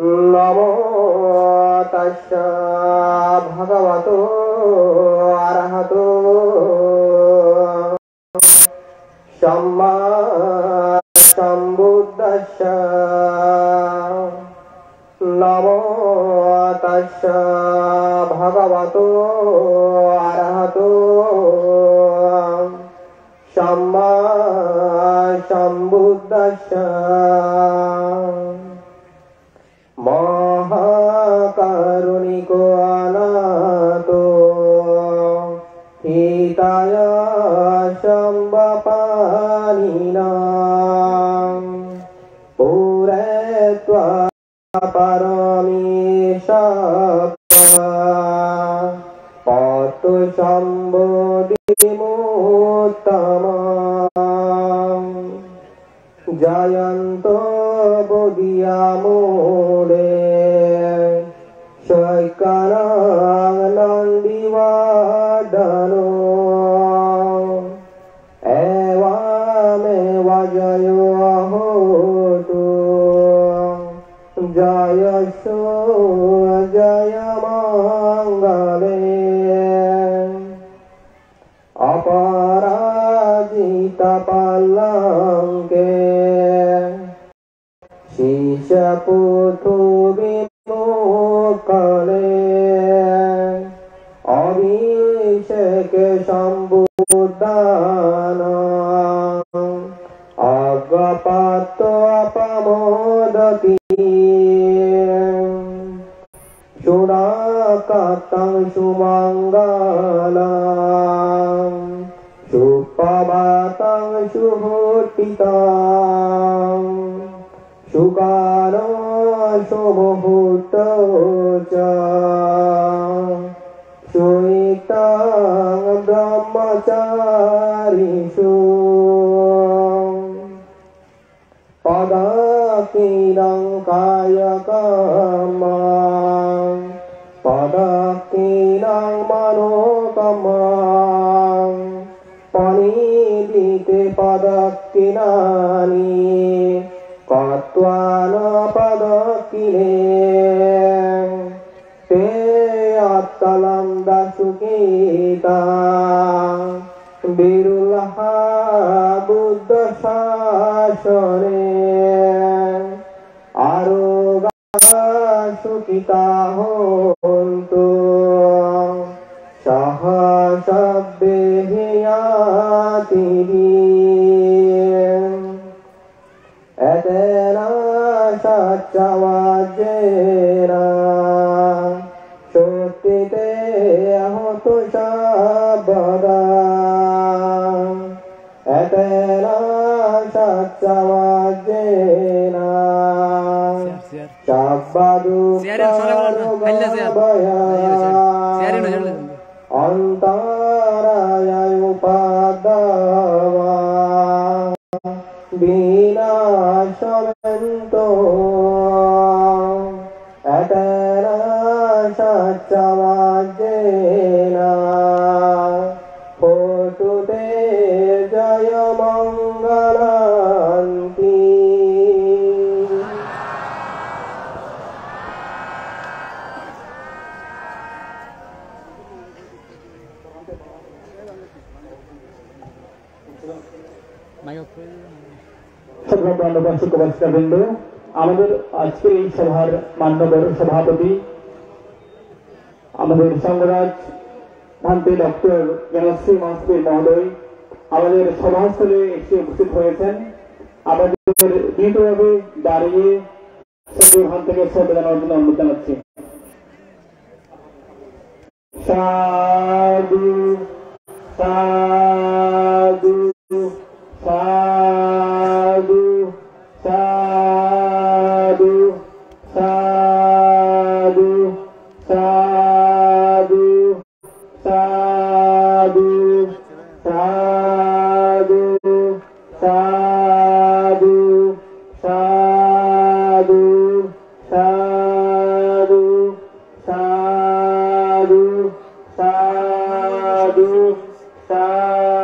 নমো তাস্সা ভগবতো আরহতো সম্মা সম্বুদ্ধাস্সা। নমো তাস্সা ভগবতো আরহতো সম্মা সম্বুদ্ধাস্সা। মহাকারুণিকো অনাথো হিতায় সম্বপানিনাং পুরে ত্বা পরমেশাপ্পা পতু সম্বোধিমুত্তমং জয়ন্ত বোধিয়ামূলে শৈকারাং নন্দিবর্ধনো এবামেব জয়ো হোতু জয়স্য জয় মঙ্গলে অপরাজিতা পল্লঙ্কে শিশপুত্র বিমুখলে অভিষেক সম্বুদ্ধান অজ্ঞপাত অপমোদতি সুরাকাতং সুমঙ্গলং সুপ্রভাতং সুহূর্তিতং সুকালো সুমুহূর্তো চ সুইতং ব্রহ্মচারিষু পদাকিরং কায়কম্মং পদাকিরং মনোকম্মং পনিদিতে পদাকিনানি কত্বান পদকিলে তে অত্তলং দাসুকিতা বিরুলহ বুদ্ধ শাসনে আরোগা সুকিতা হন্তু সহসব্যেহিয়াতিহি এতেনা সচ্চবাজ্যেনা সত্যিতে হতু সর্বদা এতেনা সচ্চবাজ্যেনা অন্তরায় উপাদাবা বিনাশমেন্তো এতেনা সচ্চবাজ্যেনা হোতুতে জয় মঙ্গলান্তি। বৃন্দ, আমাদের আজকের এই সভার মান্যবর সভাপতি আমাদের সংঘরাজ ভান্তে ডক্টর জ্ঞানশ্রী মাস্ত্রী মহোদয় আমাদের সভাস্থলে এসে উপস্থিত হয়েছেন। আমাদের দ্রুতভাবে দাঁড়িয়ে ভান থেকে শ্রদ্ধা জানানোর জন্য অনুরোধ জানাচ্ছি। সাধু সাধু সাধু সাধু সাধু সাধু সাধু সাধু সাধু সাধু সাধু সাধু সাধু সাধু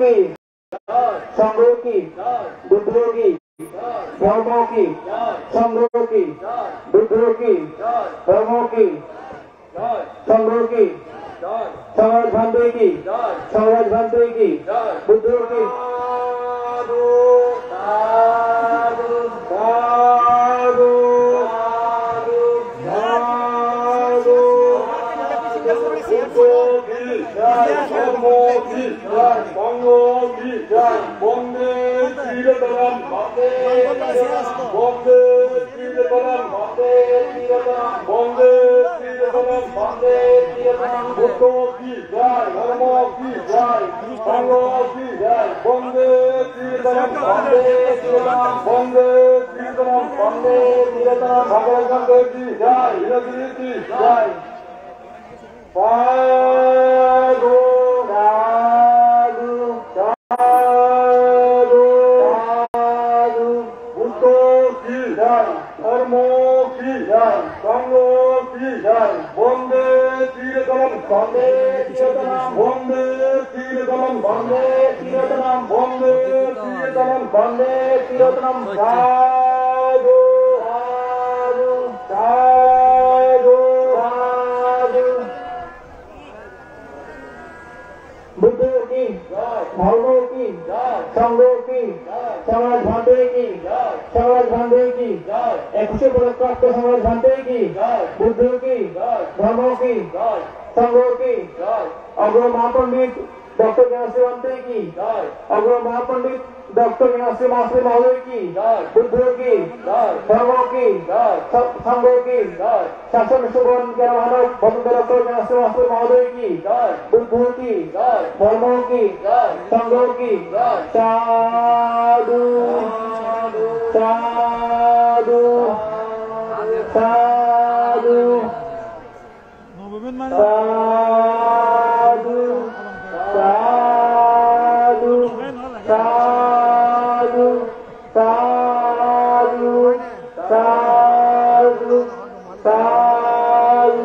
की संघों की बुद्धों की धर्मों की संघों की बुद्धों की धर्मों की संघों की समाज भांति की बुद्धों की बुद्धों की धर्मों की संघों की समाज भांति की 21 पदक प्राप्त समाज भांति की बुद्धों की धर्मों की संघों की अग्र महापंडित डॉक्टर ज्ञानश्री वंते की अग्र महापंडित डॉक्टर ज्ञानश्री मास्टर महोदय की बुद्धों की धर्मों की संघों की शासन सुबन के मानव डॉक्टर ज्ञानश्री मास्टर महोदय की बुद्धों की धर्मों की संघों की साधु साधु साधु साधु साधु साधु साधु साधु साधु साधु साधु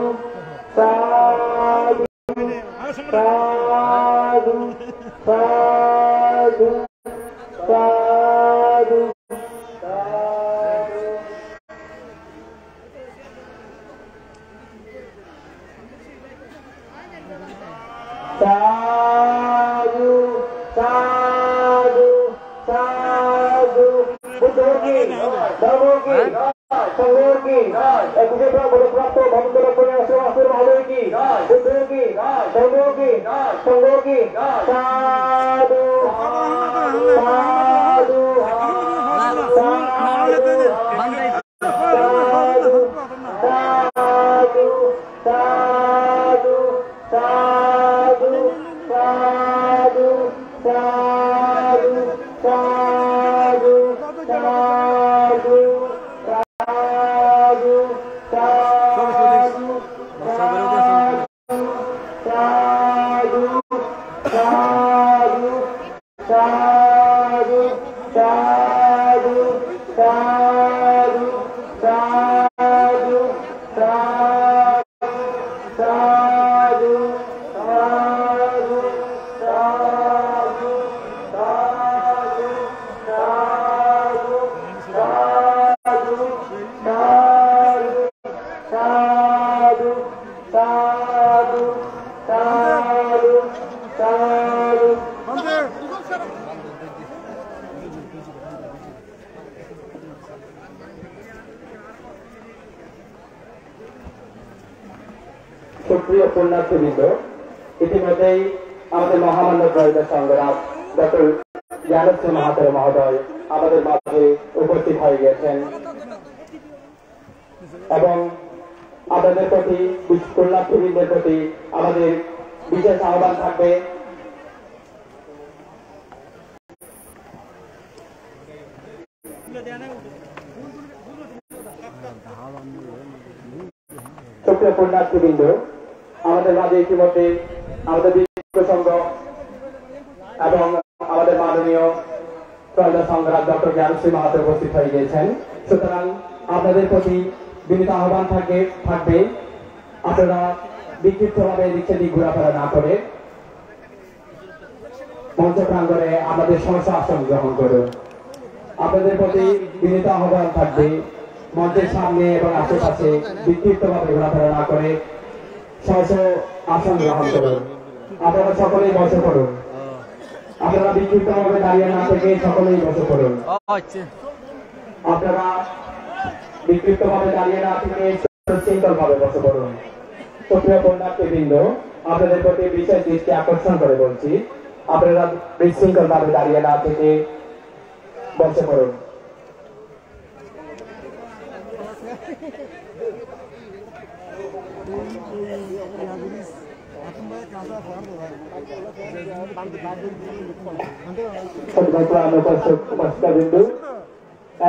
साधु साधु साधु साधु साधु बुद्धों की धर्मों की संघों की 21 पदक प्राप्त डॉक्टर ज्ञानश्री महोदय की बुद्धों की धर्मों की संघों की साधु साधु साधु साधु साधु साधु साधु साधु साधु साधु साधु साधु साधु साधु साधु साधु साधु साधु साधु सुप्रिय पुण्यार्थीबृंद इतिमধ্যেই আমাদের মহামান্য প্রয়াত সংগ্রাম ডক্টর জ্ঞানশ্রী মাহাতো মহোদয় আমাদের মাঝে উপস্থিত হয়ে গেছেন এবং আপনাদের প্রতি পুণ্যার্থীবৃন্দের প্রতি আমাদের বিশেষ আহ্বান থাকবে সুপ্রিয় পুণ্যার্থীবৃন্দ আমাদের মাঝে ইতিমধ্যে আমাদের প্রসঙ্গ এবং আমাদের মাননীয় প্রয়াত সংগ্রাম ডক্টর জ্ঞানশ্রী মাহাতো উপস্থিত হয়ে গিয়েছেন। সুতরাং আপনাদের প্রতি বিনীত আহ্বান থাকবে আপনারা বিক্ষিপ্তভাবে এদিক সেদিক ঘোরাফেরা না করে মঞ্চ প্রাঙ্গণে আমাদের সহসা আসন গ্রহণ করুন। আপনাদের প্রতি বিনীত আহ্বান থাকবে মঞ্চের সামনে এবং আশেপাশে বিক্ষিপ্তভাবে ঘোরাফেরা না করে সহস আসন গ্রহণ করুন। আপনারা সকলেই বসে পড়ুন। আপনারা বিক্ষিপ্তভাবে দাঁড়িয়ে না থেকে সকলেই বসে পড়ুন। আপনারা বিক্ষিপ্তভাবে দাঁড়িয়ে না থেকে শৃঙ্খলভাবে বসে পড়ুন। সুপ্রিয় পুণ্যার্থীবৃন্দ, আপনাদের প্রতি বিশেষ দৃষ্টি আকর্ষণ করে বলছি, আপনারা বিশৃঙ্খলভাবে দাঁড়িয়ে না থেকে বসে পড়ুন।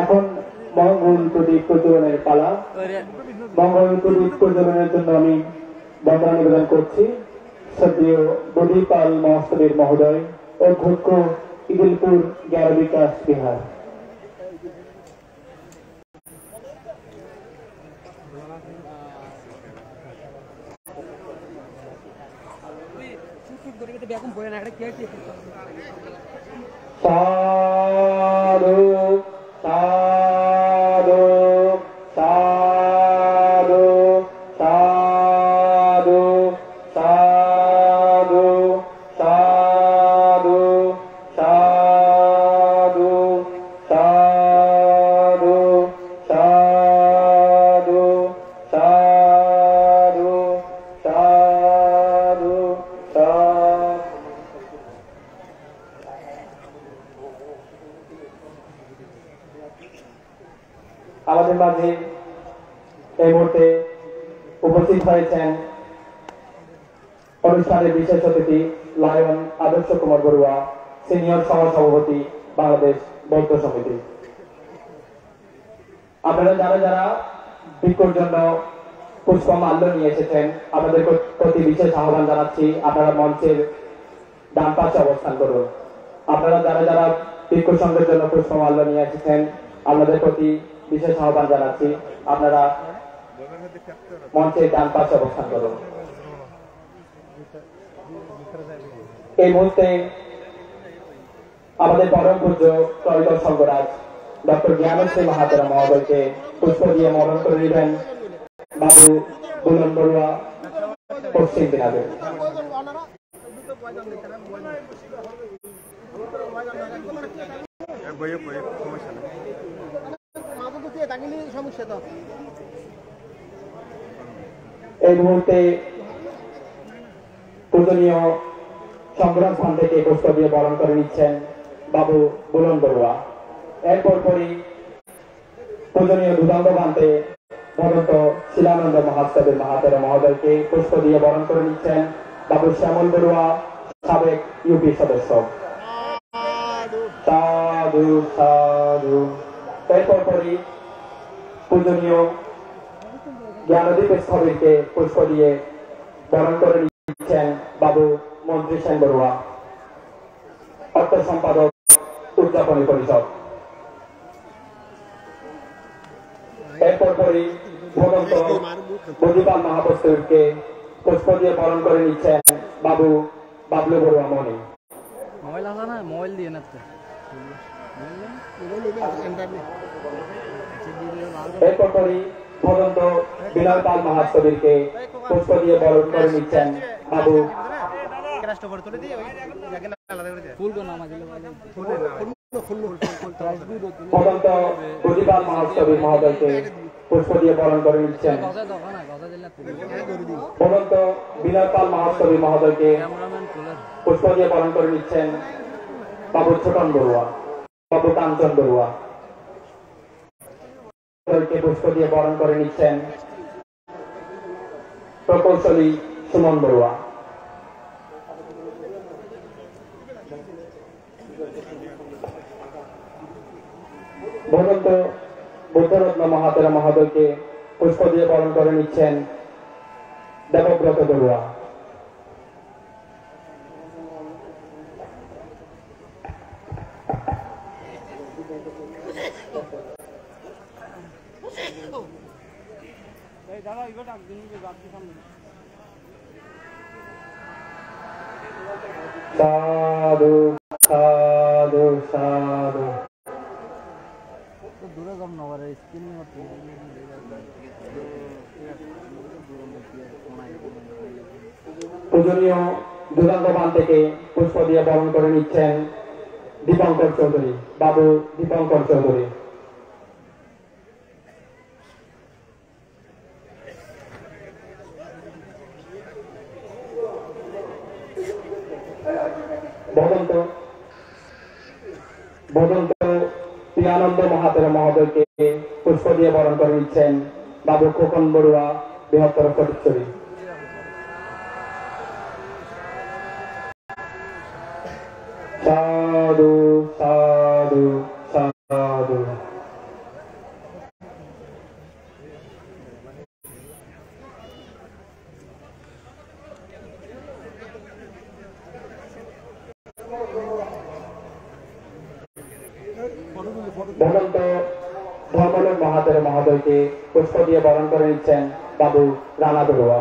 এখন মঙ্গল প্রদীপ প্রজ্বলনের পালা। মঙ্গল প্রদীপ প্রজ্বলনের জন্য আমি বন্দনা নিবেদন করছি শ্রদ্ধেয় বদিপাল মহাস্তবীর মহোদয়, অধ্যক্ষ ইগলপুর জ্ঞান বিকাশ বিহার। সাধু সাধু সাধু সাধু সাধু সাধু সাধু সাধু সাধু সাধু সাধু সাধু। আমাদের মাঝে এই মুহূর্তে উপস্থিত হয়েছেন অনুষ্ঠানের বিশেষ অতিথি লায়ন আদর্শ কুমার বড়ুয়া, সিনিয়র সহসভাপতি, বাংলাদেশ বৌদ্ধ সমিতি। আপনারা যারা যারা ভিক্ষুর জন্য পুষ্পমাল্য নিয়ে এসেছেন, আপনাদের প্রতি বিশেষ আহ্বান জানাচ্ছি, আপনারা মঞ্চের ডান পাশে অবস্থান করুন। আপনারা যারা যারা ভিক্ষু সংঘের জন্য পুষ্পমাল্য নিয়ে এসেছেন, আপনাদের প্রতি বিশেষ আহ্বান জানাচ্ছি, আপনারা মঞ্চের ডান পাশে অবস্থান করুন। এই মুহূর্তে আমাদের পরম পূজ্য ত্রয়োদশ সংঘরাজ ডক্টর জ্ঞানশ্রী মাহাতেরা মহোদয়কে পুষ্প দিয়ে মরণ করে নেবেন বাবু বুলন বড়ুয়া, পশ্চিম দিনাজপুর। এই মুহূর্তে পূজনীয় সংগ্রাম স্থান থেকে পুষ্প দিয়ে বরণ করে নিচ্ছেন বাবু বুলন বড়ুয়া। এরপর পরই পূজনীয় দুদণ্ড বান্তে ভগত শিলানন্দ মহাস্তবের মাহাতেরা মহোদয়কে পুষ্প দিয়ে বরণ করে নিচ্ছেন বাবু শ্যামল বড়ুয়া, সাবেক ইউপি সদস্য। সাধু সাধু। এরপর পরই পূজনীয় জ্ঞানদীপ স্থবিরকে পুষ্প দিয়ে বরণ করে নিচ্ছেন বাবু মন্ত্রী সেন বড়ুয়া, অর্থ সম্পাদক, উদযাপনী পরিষদ। এরপর পরই ভগন্ত বদিপাল মহাপ্রস্তুতকে পুষ্প দিয়ে বরণ করে নিচ্ছেন বাবু বাবলু বড়ুয়া মণি। মোবাইল আছে না, মোবাইল দিয়ে না। এরপর পরই ভগন্ত বিনয় পাল মহাস্তবীরকে পুষ্প দিয়ে বরণ করে নিচ্ছেন বাবু ভগন্ত প্রতিপাল মহাস্তবীর মহোদয়কে পুষ্প দিয়ে বরণ করে নিচ্ছেন ভগন্ত বিনয় পাল মহাস্তবীর মহোদয়কে পুষ্প দিয়ে বরণ করে নিচ্ছেন বাবু ছোটন বড়ুয়া, বাবু কাঞ্চন বড়ুয়া। পুষ্প দিয়ে বরণ করে নিচ্ছেন প্রকৌশলী সুমন বড়ুয়া। ভগন্ত বুদ্ধরত্ন মহাতেরা মহোদয়কে পুষ্প দিয়ে বরণ করে নিচ্ছেন দেবব্রত বড়ুয়া। দাদা এবার ডাক দিন, সামনে সাধু সাধু সাধু। দূরে যাম না পারে স্ক্রিন মতো পূজনীয় দুর্গাঙ্গবান থেকে পুষ্প দিয়ে বরণ করে নিচ্ছেন দীপঙ্কর চৌধুরী, বাবু দীপঙ্কর চৌধুরী। বদন্ত প্রিয়ানন্দ মহাতের মহোদয়কে পুষ্প দিয়ে বরণ করে নিচ্ছেন বাবু খোকন বড়ুয়া, বৃহত্তর ফটিকছড়ি। সাধু সাধু সাধু। বদন্ত ধর্মলোক মহাতের মহোদয়কে পুষ্প দিয়ে বরণ করে নিচ্ছেন বাবু রানা বড়ুয়া।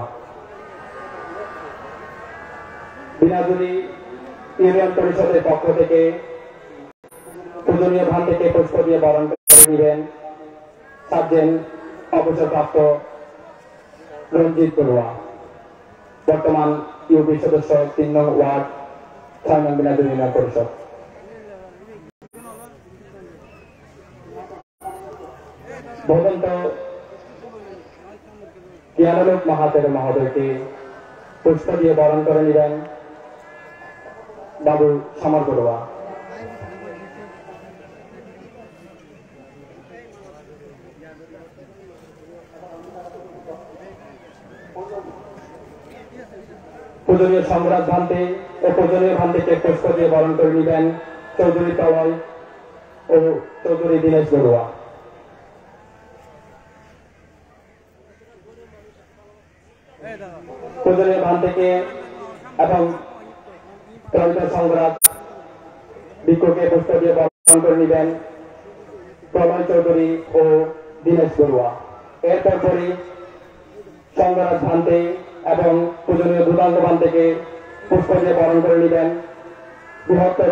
বিনাজুরি ইউনিয়ন পরিষদের পক্ষ থেকে পূজনীয় ভান থেকে পুষ্প দিয়ে বরণ করে নেবেন সার্জেন্ট অবসরপ্রাপ্ত রঞ্জিত বড়ুয়া, বর্তমান ইউপি সদস্য ৩ নং ওয়ার্ড ৬ নং বিনাজুরি ইউনিয়ন পরিষদ। বদন্ত জ্ঞানলোক মহাতের মহোদয়কে পুষ্প দিয়ে বরণ করে নেবেন বাবু সমর বড়ুয়া। পূজনীয় সম্রাট ভান্তে ও পূজনীয় ভান্তিকে পুষ্প দিয়ে বরণ করে নেবেন চৌধুরী তলয় ও চৌধুরী দীনেশ বড়ুয়া। পূজনীয় ভান থেকে এবং সম্রাট বিক্ষোভকে পুষ্প দিয়ে বরণ করে নেবেন প্রলয় চৌধুরী ও দীনেশ বড়ুয়া। এরপর পরই সংগ্রাজ ভান্তে এবং পূজনীয় দুর্গাঙ্গবান থেকে পুষ্প দিয়ে বরণ করে নেবেন বৃহত্তর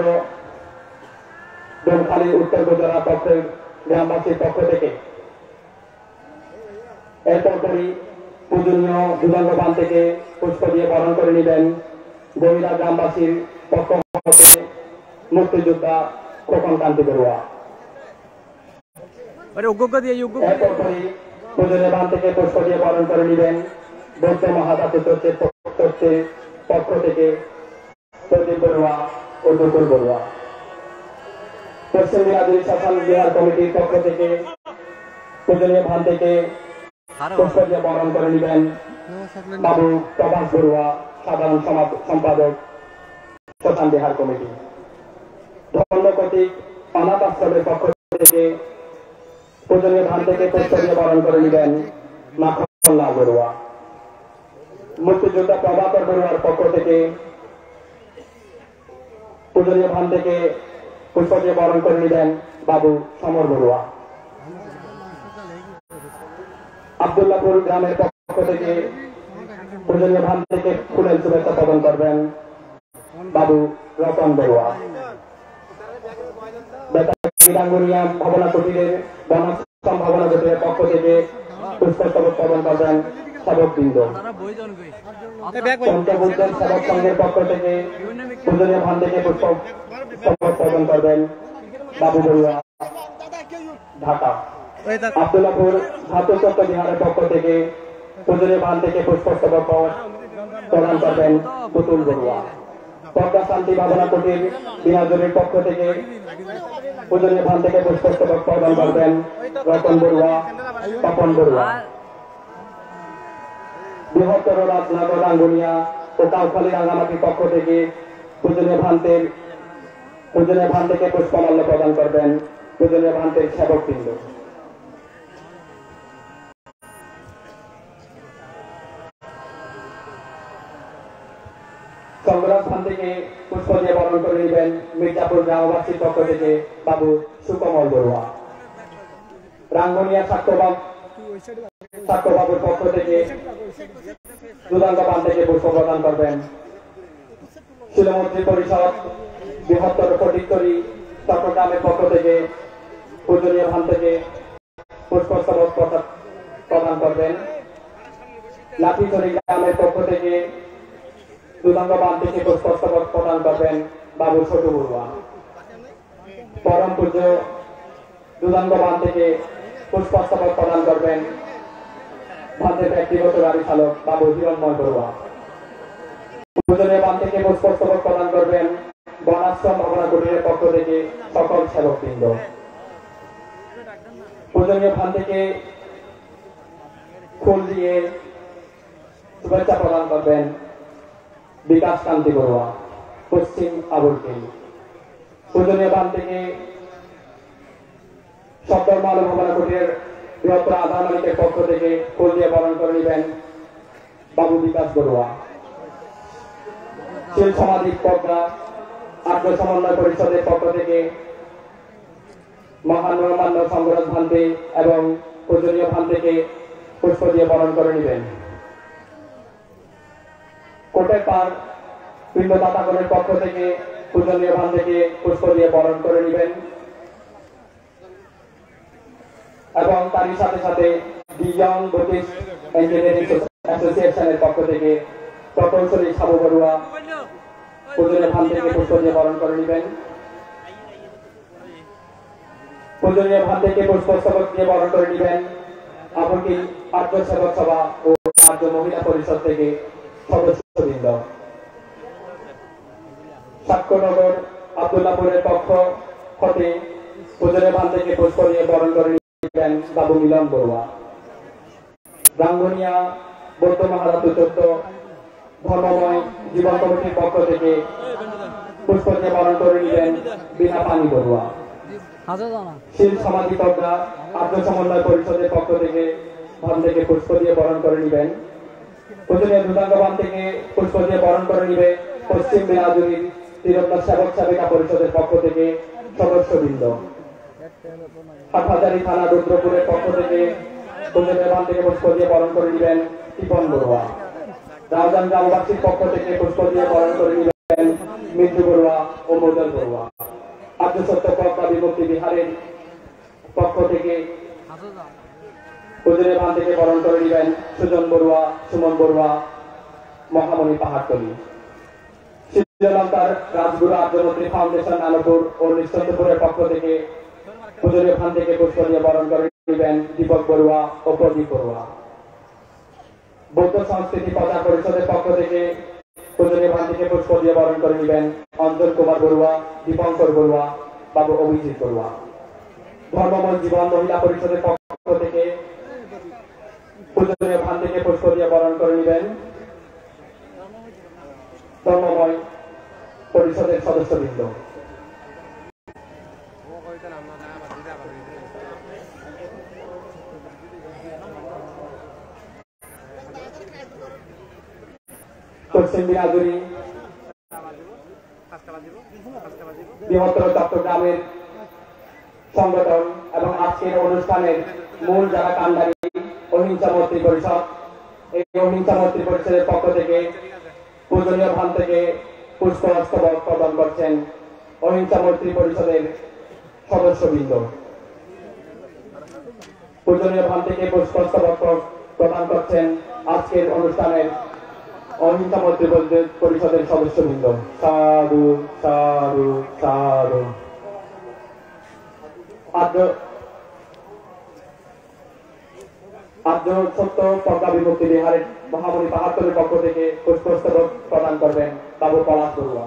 ডোমখালী উত্তর গুজরা পক্ষের গ্রামবাসীর পক্ষ থেকে। এরপর পরই পূজনীয় দুর্গাঙ্গবান থেকে পুষ্প দিয়ে বরণ করে নেবেন গভীরা গ্রামবাসীর পক্ষ হতে মুক্তিযোদ্ধা খোকন কান্তি বড়ুয়া। এরপর পরই পূজনীয় ভান থেকে পুষ্প দিয়ে বরণ করে নেবেন বৌদ্ধ মহাজাতি চর্চের পক্ষ থেকে প্রদীপ বড়ুয়া ও দুকুল বড়ুয়া। পশ্চিম দিনাজপুর শাসন বিহার কমিটির পক্ষ থেকে পূজনীয় ভান থেকে পুষ্প দিয়ে বরণ করে নেবেন বাবু প্রভাস বড়ুয়া, সাধারণ সম্পাদক শ্মশান বিহার কমিটি। ধর্ম কর্তৃক অনাথ আশ্রমের পক্ষ থেকে পূজনীয় ভান থেকে পুষ্প দিয়ে বরণ করে নেবেন মাখনলাল বড়ুয়া। মুক্তিযোদ্ধা প্রভাকর বড়ুয়ার পক্ষ থেকে পূজনীয় ভান থেকে পুষ্প দিয়ে বরণ করে নেবেন বাবু সমর বড়ুয়া। আব্দুল্লাহপুর গ্রামের পক্ষ থেকে পূজনীয় ভান থেকে ফুলের শুভেচ্ছা প্রদান করবেন বাবু রতন বড়ুয়া। বেতাঙ্গুনিয়া ভাবনা কুটিরের বনাশ্রম ভাবনা কুটিরের পক্ষ থেকে পুষ্পস্তবক প্রদান করবেন সেবকবৃন্দ। পঞ্চবুদ্ধের সেবক সংঘের পক্ষ থেকে পূজনীয় ভান থেকে পুষ্পস্তবক প্রদান করবেন বাবু বড়ুয়া, ঢাকা। আব্দুল্লাহপুর ধাতুচক্র বিহারের পক্ষ থেকে পূজনীয় ভান থেকে পুষ্পস্তবক প্রদান করবেন পুতুল বড়ুয়া। পদ্মা শান্তি ভাবনা কুটির দিনাজপুরের পক্ষ থেকে পূজনীয় ভান থেকে পুষ্পস্তবক প্রদান করবেন রতন বড়ুয়া, তপন বড়ুয়া। বৃহত্তর রাজনগর রাঙ্গুনিয়া ও কাউখালী রাঙ্গামাটির পক্ষ থেকে পূজনীয় ভান থেকে পুষ্পমাল্য প্রদান করবেন পূজনীয় ভান্তের সেবকবৃন্দ। সংগ্রাম ভান থেকে পুষ্প দিয়ে বরণ করে নেবেন মির্জাপুর গ্রামবাসীর পক্ষ থেকে বাবু সুকমল বড়ুয়া। রাঙ্গুনিয়া সাক্ষ্যবাবুর পক্ষ থেকে দুর্গাঙ্গবান থেকে পুষ্প প্রদান করবেন শিলামন্ত্রী পরিষদ বৃহত্তর ফটিকছড়ি চট্টগ্রামের পক্ষ থেকে পূজনীয় ভান থেকে পুষ্পস্তবক প্রদান করবেন। লাঠিছড়ি গ্রামের পক্ষ থেকে দুদাঙ্গ বান থেকে পুষ্পস্তবক প্রদান করবেন বাবু ছোট বড়ুয়া। পরম পূজ্য দুদাঙ্গ বান থেকে পুষ্পস্তবক প্রদান করবেন ভান্তের ব্যক্তিগত গাড়ি চালক বাবু হিরণময় বড়ুয়া। পূজনীয় বান থেকে পুষ্পস্তবক প্রদান করবেন বনাশ্রম ভাবনা কুটিরের পক্ষ থেকে সকল সেবকবৃন্দ। পূজনীয় ভান থেকে ফুল দিয়ে শুভেচ্ছা প্রদান করবেন বিকাশ কান্তি বড়ুয়া, পশ্চিম আবুলকিল। পূজনীয় ভান থেকে সপ্তম আলো ভাবনা কুটিরের বৃহত্তর আধার মালিকের পক্ষ থেকে ফুল দিয়ে বরণ করে নেবেন বাবু বিকাশ বড়ুয়া। শিল সমাধি পদ্মা আর্য সমন্বয় পরিষদের পক্ষ থেকে মহানমান্য সংগ্রাম ভান্তে এবং পূজনীয় ভান থেকে পুষ্প দিয়ে বরণ করে নেবেন। কোটের পার পিণ্ডদাতাগণের পক্ষ থেকে পূজনীয় ভান থেকে পুষ্প দিয়ে বরণ করে নেবেন এবং তারই সাথে সাথে ডিয়ং বুদ্ধিস্ট ইঞ্জিনিয়ারিং অ্যাসোসিয়েশনের পক্ষ থেকে প্রকৌশলী সাবু বড়ুয়া পূজনীয় ভান থেকে পুষ্প দিয়ে বরণ করে নেবেন। পূজনীয় ভান থেকে পুষ্পস্তবক দিয়ে বরণ করে নেবেন এমনকি আর্য সেবক সভা ও আর্য মহিলা পরিষদ থেকে সদস্যবৃন্দ। সাক্ষ্যনগর আব্দুল্লাপুরের পক্ষ হতে পূজনীয় ভান থেকে পুষ্প দিয়ে বরণ করে নেবেন বাবু মিলন বড়ুয়া। রাঙ্গুনিয়া বৌদ্ধ মহারাজ চতুর্থ ধর্মময় জীবন কমিটির পক্ষ থেকে পুষ্প দিয়ে বরণ করে নেবেন বিনা পানি বড়ুয়া। শিল সমাধি পদ্মা আর্য সমন্বয় পরিষদের পক্ষ থেকে ভান থেকে পুষ্প দিয়ে বরণ করে নেবেন। পূজনীয় দুদাঙ্গ ভান থেকে পুষ্প দিয়ে বরণ করে নেবে পশ্চিম বেনাজুরির তীরন্দাজ সেবক সেবিকা পরিষদের পক্ষ থেকে সদস্যবৃন্দ। হাটহাজারী থানা রুদ্রপুরের পক্ষ থেকে পূজনীয় ভান থেকে পুষ্প দিয়ে বরণ করে নেবেন টিপন বড়ুয়া। রাউজান গ্রামবাসীর পক্ষ থেকে পুষ্প দিয়ে বরণ করে নেবেন মিন্টু বড়ুয়া ও মোদল বড়ুয়া। আর্য সত্য পদ্মা বিমুক্তি বিহারের পক্ষ থেকে পূজনীয় ভান থেকে বরণ করে নেবেন সুজন বড়ুয়া, সুমন বড়ুয়া, মহামণি পাহাড়তলী। শ্রীলঙ্কার রাজগুরু আর্যমন্ত্রী ফাউন্ডেশন আনপুর ও নিশ্চন্দপুরের পক্ষ থেকে পূজনীয় ভান থেকে পুষ্প দিয়ে বরণ করে নেবেন দীপক বড়ুয়া ও প্রদীপ বড়ুয়া। বৌদ্ধ সংস্কৃতি প্রচার পরিষদের পক্ষ থেকে পূজনীয় ভান থেকে পুষ্প দিয়ে বরণ করে নেবেন অঞ্জন কুমার বড়ুয়া, দীপঙ্কর বড়ুয়া, বাবু অভিজিৎ বড়ুয়া। ধর্মময় জীবন মহিলা পরিষদের পক্ষ থেকে পূজনীয় ভান থেকে পুষ্প দিয়ে বরণ করে নেবেন ধর্মময় পরিষদের সদস্যবৃন্দ। পশ্চিম দিনাজপুরি বৃহত্তর চট্টগ্রামের সংগঠন এবং আজকের অনুষ্ঠানের মূল যারা কান্ডারি অহিংসা মৈত্রী পরিষদ, এই অহিংসা মৈত্রী পরিষদের পক্ষ থেকে পূজনীয় ভান থেকে পুষ্পস্তবক প্রদান করছেন অহিংসা মৈত্রী পরিষদের সদস্যবৃন্দ। পূজনীয় ভান থেকে পুষ্পস্তবক প্রদান করছেন আজকের অনুষ্ঠানের অহিংসা মৈত্রী পরিষদের সদস্যবৃন্দ। সাধু সাধু সাধু। আর্য সত্য পদ্মা বিমুক্তি বিহারের মহামণি পাহাড়তলীর পক্ষ থেকে পুষ্পস্তবক প্রদান করবেন বাবু পলাশ বড়ুয়া।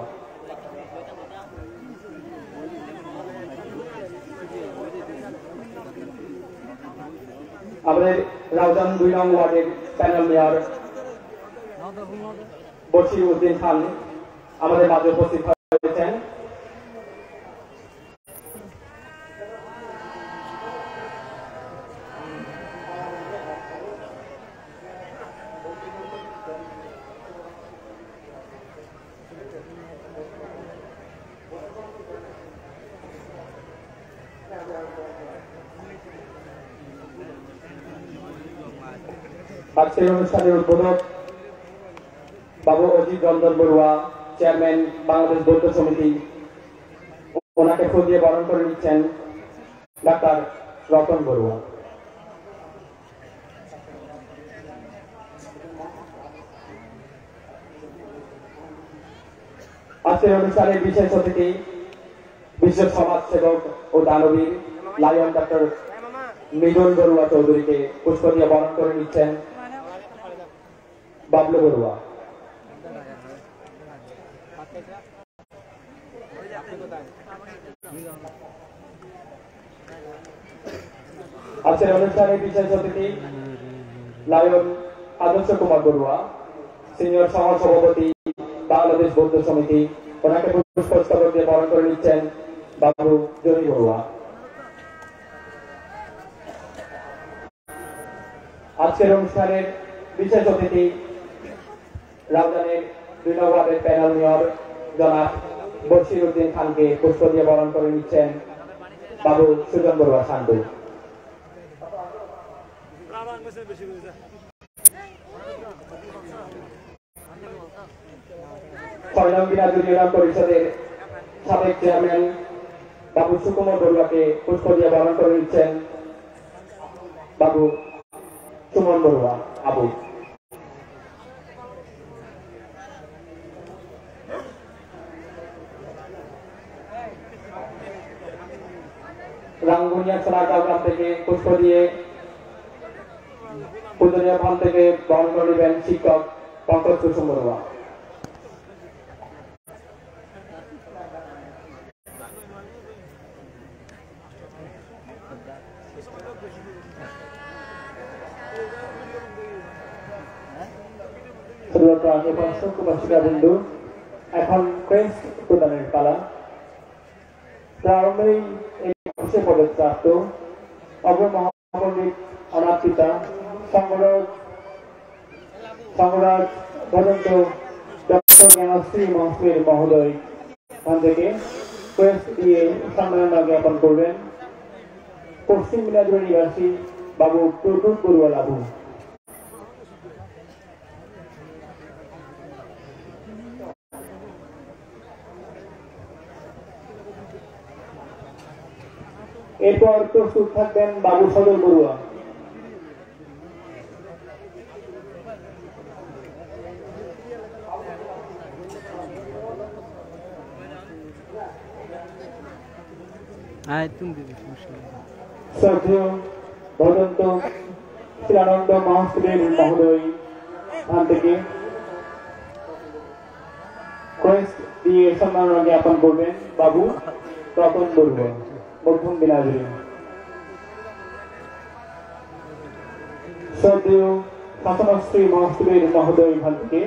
আমাদের রাউজান 2 নং ওয়ার্ডের প্যানেল মেয়র বশির উদ্দিন খান আমাদের মাঝে উপস্থিত হয়েছেন। আজকের অনুষ্ঠানের উদ্বোধক বাবু অজিত রঞ্জন বড়ুয়া, চেয়ারম্যান বাংলাদেশ বৌদ্ধ সমিতি, ওনাকে ফুল দিয়ে বরণ করে নিচ্ছেন ডাক্তার রতন বড়ুয়া। আজকের অনুষ্ঠানের বিশেষ অতিথি বিশ্ব সমাজসেবক ও দানবীর লায়ন ডক্টর মৃদুল বড়ুয়া চৌধুরীকে পুষ্প দিয়ে বরণ করে নিচ্ছেন বাবলু বড়ুয়া। আজকের অনুষ্ঠানের বিশেষ অতিথি লায়ন আদর্শ কুমার বড়ুয়া, সিনিয়র সহ সভাপতি বাংলাদেশ বৌদ্ধ সমিতি, ওনাকে পুষ্পস্তবক দিয়ে বরণ করে নিচ্ছেন বাবু জনি বড়ুয়া। আজকের অনুষ্ঠানের বিশেষ অতিথি রাউজানের 2 নং ওয়ার্ডের প্যানেল মেয়র জনাব বশির উদ্দিন খানকে পুষ্প দিয়ে বরণ করে নিচ্ছেন বাবু সুজন বড়ুয়া শান্তু। 6 নং দিনাজপুর ইউনিয়ন পরিষদের সাবেক চেয়ারম্যান বাবু সুকুমার বড়ুয়াকে পুষ্প দিয়ে বরণ করে নিচ্ছেন বাবু সুমন বড়ুয়া আবু। রাঙ্গুনিয়া সোনাগাঁও গ্রাম থেকে পুষ্প দিয়ে পূজনীয় ফান থেকে বরণ করে নেবেন শিক্ষক পঙ্কজ কুসুম বড়ুয়া। বিন্দু এখন ক্রেস্ট প্রদানের পালা। প্রারম্ভেই পদপ্রাপ্ত অগ্র মহাপণ্ডিত অনাথ পিতা সংগরাজ ভদন্ত ডক্টর জ্ঞানশ্রী মহাশ্রীর মহোদয় ওখান থেকে ক্রেস্ট দিয়ে সম্মাননা জ্ঞাপন করবেন পশ্চিম দিনাজপুর নিবাসী বাবু প্রদ্যুৎ বড়ুয়া লাভু। এরপর প্রস্তুত থাকবেন বাবু সদর বড়ুয়া। শ্রদ্ধেয় ভদন্ত শিলানন্দ মহাস্ত্রীর মহোদয় স্থান থেকে ক্রেস্ট দিয়ে সম্মাননা জ্ঞাপন করবেন বাবু রতন বড়ুয়া মধ্যম দিনাজপুর। শ্রদ্ধেয় শাসনশ্রী মহাস্ত্রীর মহোদয় এখান থেকে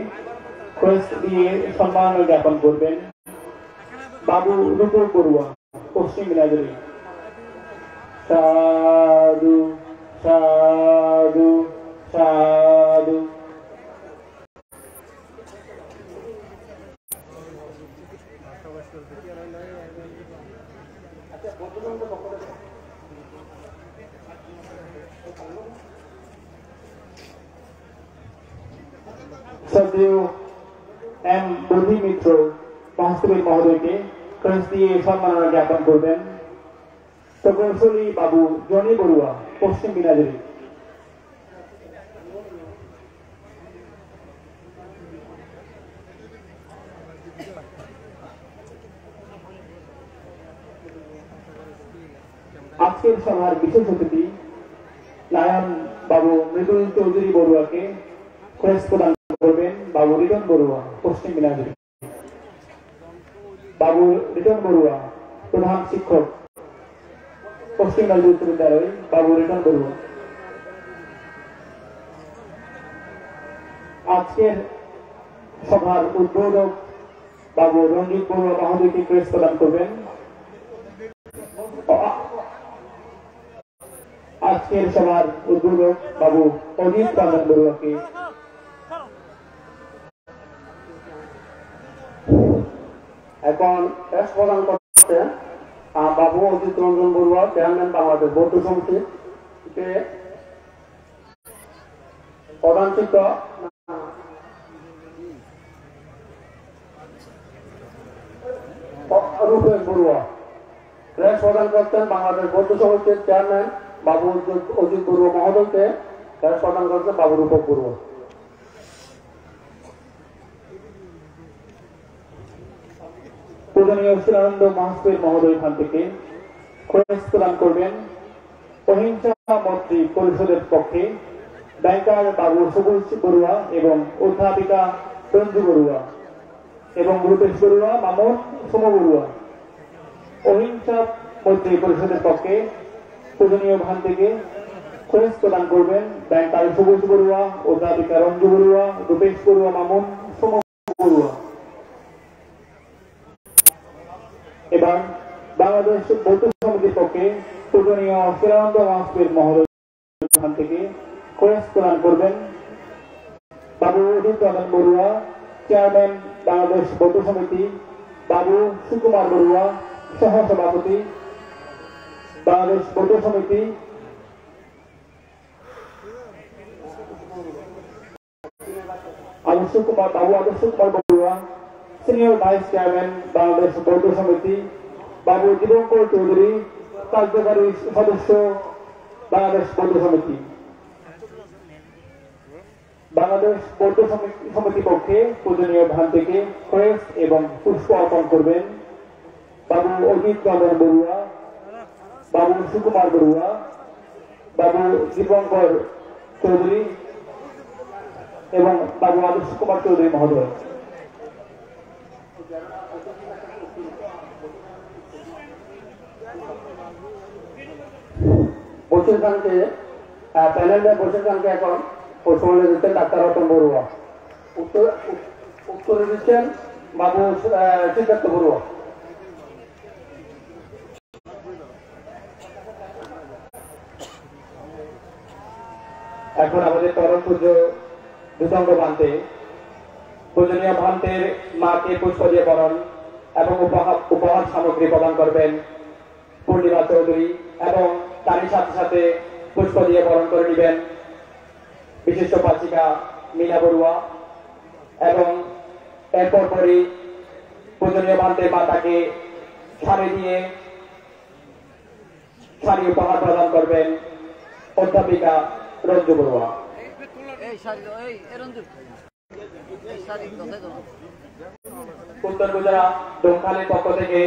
ক্রেস্ট দিয়ে সম্মাননা জ্ঞাপন করবেন বাবু রূপক বড়ুয়া পশ্চিম দিনাজপুর। সাধু সাধু সাধু। শ্রদ্ধেয় এম বধি মিত্র মহাস্ত্রীর মহোদয়কে ক্রেস্ট দিয়ে সম্মাননা জ্ঞাপন করবেন প্রকৌশলী বাবু জনি বড়ুয়া পশ্চিম দিনাজপুর। আজকের সভার বিশেষ অতিথি লায়ন বাবু মৃদুল চৌধুরী বড়ুয়াকে ক্রেস্ট প্রদান করবেন বাবু রিটন বড়ুয়া পশ্চিম দিনাজপুর। বাবু রিটন বড়ুয়া প্রধান শিক্ষক পশ্চিম দিনাজপুর উচ্চ বিদ্যালয় বাবু রিটন বড়ুয়া। আজকের সভার উদ্বোধক বাবু রঞ্জিত বড়ুয়া মহোদয়কে ক্রেস্ট প্রদান করবেন। আজকের সভার উদ্বোধক বাবু অজিত রঞ্জন বড়ুয়াকে এখন ক্রেস্ট প্রদান করছেন বাবু অজিত রঞ্জন বড়ুয়া চেয়ারম্যান বাংলাদেশ বৌদ্ধ সমিতি প্রধান শিক্ষক রূপেশ বড়ুয়া। ক্রেস্ট প্রদান করছেন বাংলাদেশ বৌদ্ধ সমিতির চেয়ারম্যান বাবু অজিত বড়ুয়া মহোদয়কে। ক্রেস্ট প্রদান করছেন বাবু রূপক বড়ুয়া। পূজনীয় শিলানন্দ মহাস্বীর মহোদয় এখান থেকে ক্রেস্ট প্রদান করবেন। অহিংসা মন্ত্রী পরিষদের পক্ষে ব্যাংকার বাবু সবুজ বড়ুয়া এবং অধ্যাপিকা রঞ্জু বড়ুয়া এবং রূপেশ বড়ুয়া, মামুন, সোম বড়ুয়া। অহিংসা মন্ত্রী পরিষদের পক্ষে পূজনীয় ভান থেকে ক্রেস্ট প্রদান করবেন ব্যাংকার সবুজ বড়ুয়া, অধ্যাপিকা রঞ্জু বড়ুয়া, রূপেশ বড়ুয়া, মামুন, সোম বড়ুয়া। এবার বাংলাদেশ বৌদ্ধ সমিতির পক্ষে পূজনীয় শিলানন্দ মহাস্বীর মহোদয় এখান থেকে ক্রেস্ট প্রদান করবেন বাবু অজিত রঞ্জন বড়ুয়া, চেয়ারম্যান বাংলাদেশ বৌদ্ধ সমিতি, বাবু সুকুমার বড়ুয়া, সহ সভাপতি বাংলাদেশ বৌদ্ধ সমিতি, বাবু আদর্শ Kumar Barua, senior vice chairman Bangladesh বৌদ্ধ সমিতি, বাবু দিবঙ্কর চৌধুরী, কার্যকারী সদস্য বাংলাদেশ বৌদ্ধ সমিতি। বাংলাদেশ বৌদ্ধ সমিতি পক্ষে পূজনীয় ধান থেকে ক্রেস্ট এবং পুষ্প অর্পণ করবেন বাবু অজিত রঞ্জন বড়ুয়া, বাবু সুকুমার বড়ুয়া, বাবু দিবঙ্কর চৌধুরী এবং বাবু আদর্শ কুমার চৌধুরী মহোদয়। বসির খানকে প্যানেলে বসির খানকে এখন পশ্চিমবঙ্গে দিচ্ছেন ডাক্তার রতন বড়ুয়া। উত্তরে দিচ্ছেন বাবু সিদ্ধার্থ বড়ুয়া। এখন আমাদের পরম পূজ্য দুদণ্ড ভান্তে পূজনীয় ভান্তের মাকে পুষ্প দিয়ে বরণ এবং উপহার সামগ্রী প্রদান করবেন পূর্ণিমা চৌধুরী এবং তারই সাথে সাথে পুষ্প দিয়ে বরণ করে নেবেন বিশিষ্ট পাচিকা মিনা বড়ুয়া এবং এরপর পরই পূজনীয় ভান্তের মাতাকে শাড়ি উপহার প্রদান করবেন অধ্যাপিকা রঞ্জু বড়ুয়া। উত্তর গুজরাট ডোমখালির পক্ষ থেকে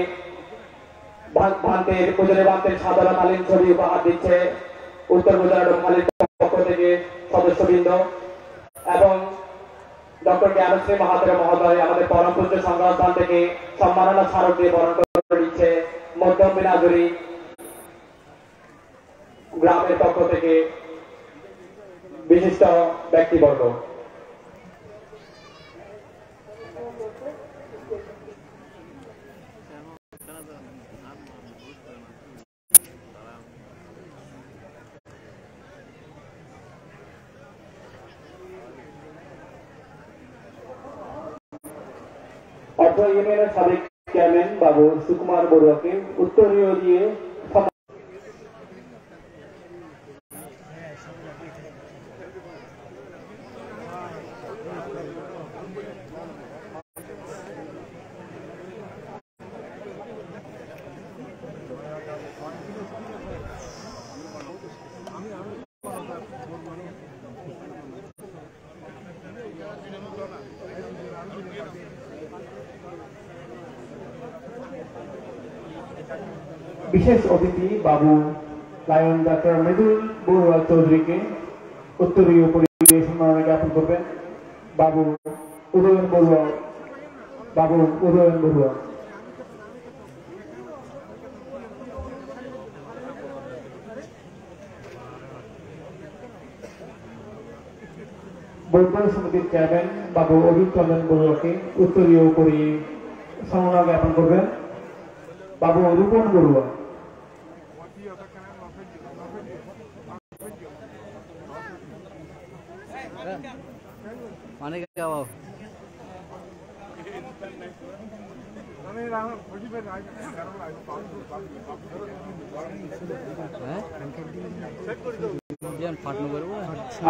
পূজনীয় ভান্তের সাধারণকালীন ছবি উপহার দিচ্ছে উত্তর গুজরাট ডোমখালির পক্ষ থেকে সদস্যবৃন্দ এবং ডক্টর জ্ঞানশ্রী মহাতের মহোদয় আমাদের পরম পূজ্য সংগ্রাম থেকে সম্মাননা স্মারক দিয়ে বরণ করে দিচ্ছে মধ্যম বিনাজুরি গ্রামের পক্ষ থেকে বিশিষ্ট ব্যক্তিবর্গ। অর্থ ইউনিয়নের সাবেক চেয়ারম্যান বাবু সুকুমার বড়ুয়াকে উত্তরীয় দিয়ে বিশেষ অতিথি বাবু লায়ন ডাক্তার মৃদুল বড়ুয়া চৌধুরীকে উত্তরীয় পরিচয়ে সম্মাননা জ্ঞাপন করবেন বাবু উদয়ন বড়ুয়া। বৌদ্ধ সমিতির চেয়ারম্যান বাবু অজিত রঞ্জন বড়ুয়াকে উত্তরীয় পরিচয়ে সম্মাননা জ্ঞাপন করবেন বাবু রূপন বড়ুয়া। মানে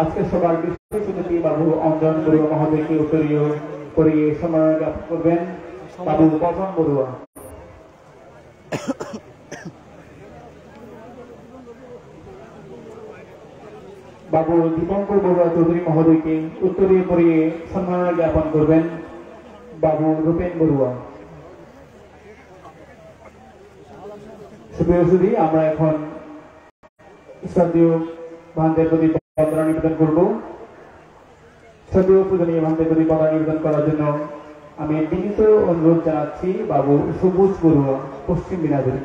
আজকে সবার বিশেষ অতিথি বাবু অঞ্জন বড়ুয়া মহোদয়কে উত্তরীয় পরিয়ে সম্মাননা জ্ঞাপন করবেন বাবু পবন বড়ুয়া। বাবু দীপঙ্কর বড়ুয়া চৌধুরী মহোদয়কে উত্তরীয় পরিয়ে সম্মান জ্ঞাপন করবেন বাবু রূপেন বড়ুয়া। সুপ্রিয়সুধী, আমরা এখন শ্রদ্ধেয় ভান্তের প্রতি বন্দনা নিবেদন করব। শ্রদ্ধেয় পূজনীয় ভান্তের প্রতি বন্দনা নিবেদন করার জন্য আমি বিনীত অনুরোধ জানাচ্ছি বাবু সবুজ বড়ুয়া, পশ্চিম বিনাজুরি।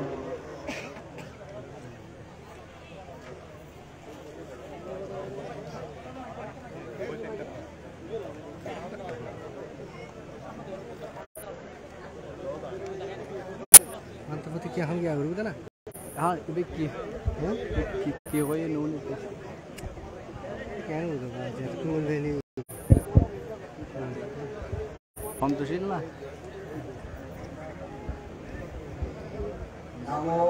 अंतर्गत क्या हम क्या करूँ ना हाँ इधर की कोई नून क्या नहीं होगा जब तुम रेली हम तो शील ना नमो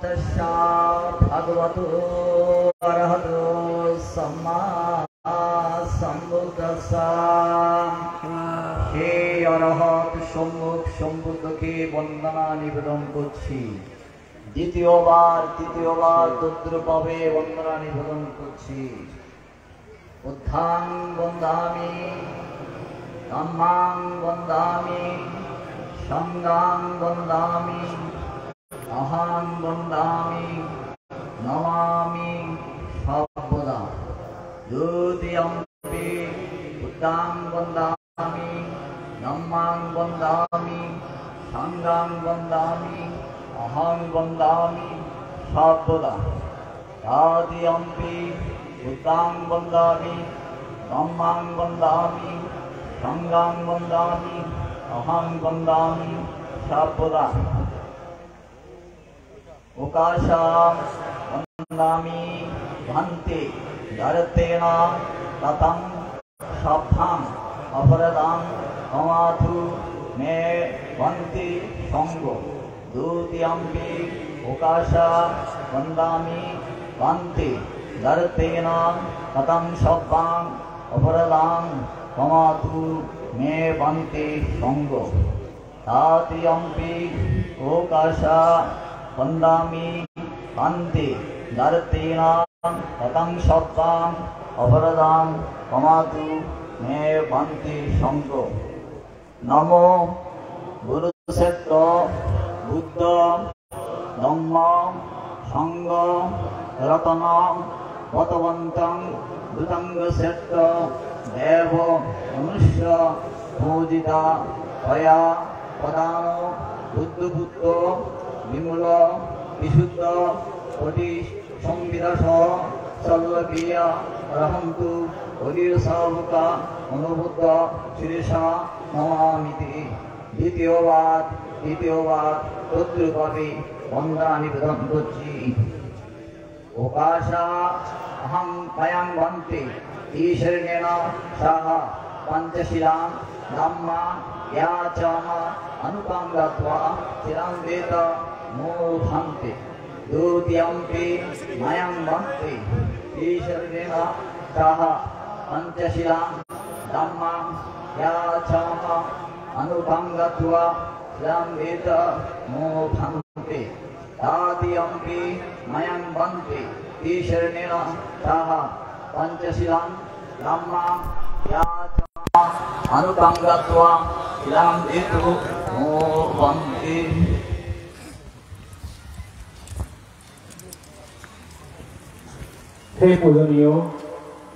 तस्सा भगवतो अरहतो सम्मा सम्बुद्धस्सा হে অরহত সম্মুখ সম্বুদ্ধকে বন্দনা নিবেদন করছি। দ্বিতীয়বার তদ্রূপভাবে বন্দনা নিবেদন করছি। উত্থাং বন্দামি ধম্মাং বন্দামি সংঘাং বন্দামি অহং বন্দামি নমামি সর্বদা। দ্বিতীয়ম্পি উত্থাং বন্দামি ধম্মাং বন্দামি সংঘাং বন্দামি অহং বন্দামি সর্বদা। তৃতীয়ম্পি উত্থাং বন্দামি ধম্মাং বন্দামি সংঘাং বন্দামি অহং বন্দামি সর্বদা। ওকাশাং বন্দামি ভান্তে ধরতেন ততং সভ্যাং অপরাধাং ক্ষমাথু মে বন্তি সঙ্গ। দ্বিতীয়ম্পি ওকাশা বন্দামি ভান্তে ধরতেন ততং সভ্যাং অপরাধাং ক্ষমাথু মে বন্তি সঙ্গ। তৃতীয়ম্পি ওকাশা বন্দামি ভান্তে ধরতেন ততং সভ্যাং অপরাধাং ক্ষমাথু মে বন্তি সঙ্গ। নমো গুরুশ্রেষ্ঠ বুদ্ধ ধম্ম সংঘ রতন পতবন্তং ভূতঙ্গ শ্রেষ্ঠ দেব মনুষ্য পূজিতা ভয়া প্রধান বুদ্ধপুত্র বিমূল বিশুদ্ধ কোটি সংবিদাস সর্বক্রিয়া রহন্তু অধীরসাবুকা অনুবুদ্ধ শিরসা নমামিতি। দ্বিতীয়বার তদ্রূপভাবে বন্দনা নিবেদন করছি। ওকাশা অহং ময়াং বন্তে ঈশ্বরেণ সহ পঞ্চশীলাং ধম্মা ইয়া চ অনুপাং গত্বা চিরং বেদ মোহান্তে। দ্বিতীয়ম্পি ময়াং বন্তে ঈশ্বরেণ সহ পঞ্চশীলাং ধম্মাং ইয়া চ অনুপাং গত্বা চিরং বেদ মোহান্তে। তৃতীয়ম্পি ময়াং বন্তে ঈশ্বরেণ সহ পঞ্চশীলাং ধম্মাং ইয়া চ অনুপাং গত্বা চিরং বেদ মোহান্তে। হে পূজনীয়,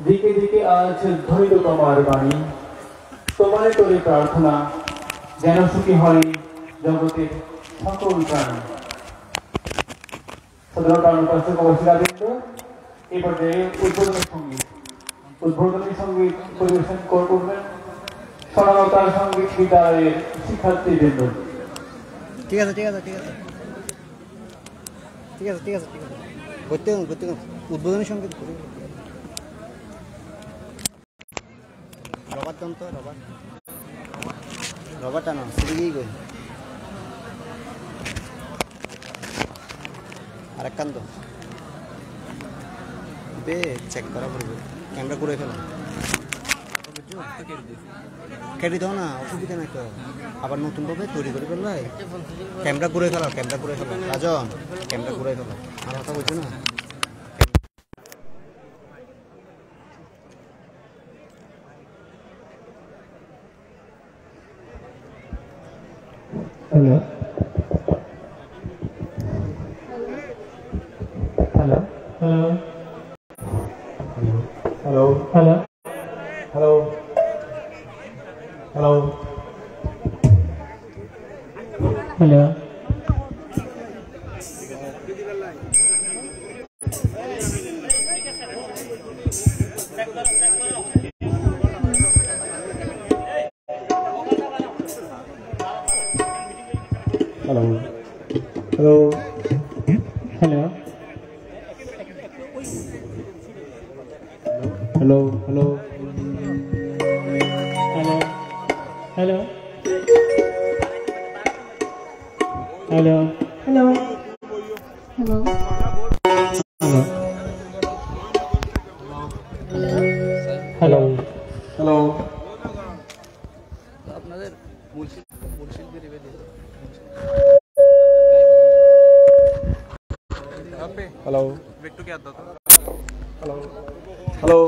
দিকে দিকে আজ ধ্বনিত তোমার বাণী, তোমারে তোরে প্রার্থনা যেন সুখী হয় জগতের সকল প্রাণী। সাধারণত অনুপাসক অবশিলাবৃন্দ এই পর্যায়ে উদ্বোধনী সঙ্গীত পরিবেশন করবেন স্বর্ণলতা সঙ্গীত বিদ্যালয়ের শিক্ষার্থীবৃন্দ। ঠিক আছে করতে উদ্বোধনী সঙ্গীত রবার তন্ত্র রবার টানো সিরিগেই কই আরেকখান তো চেক করা পড়বে ক্যামেরা করে ফেলা কেটে দাও না, অসুবিধা নাই তো। আবার নতুন ভাবে তৈরি করে ফেললে ক্যামেরা ঘুরে ফেলো, রাজন ক্যামেরা ঘুরে ফেলো, আমার কথা বলছো না। Hello hello hello hello hello hello hello Hello. Hello. Hello. Hello. Hello. Hello. Hello. Hello. Hello. Hello. Hello. Hello. আপনাদের মূলশিল্পী রিভেলি Hello. একটু কি আদত Hello. Hello.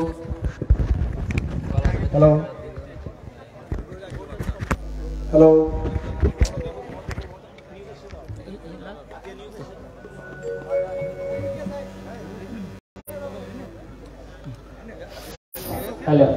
Hello. Hello. Hello.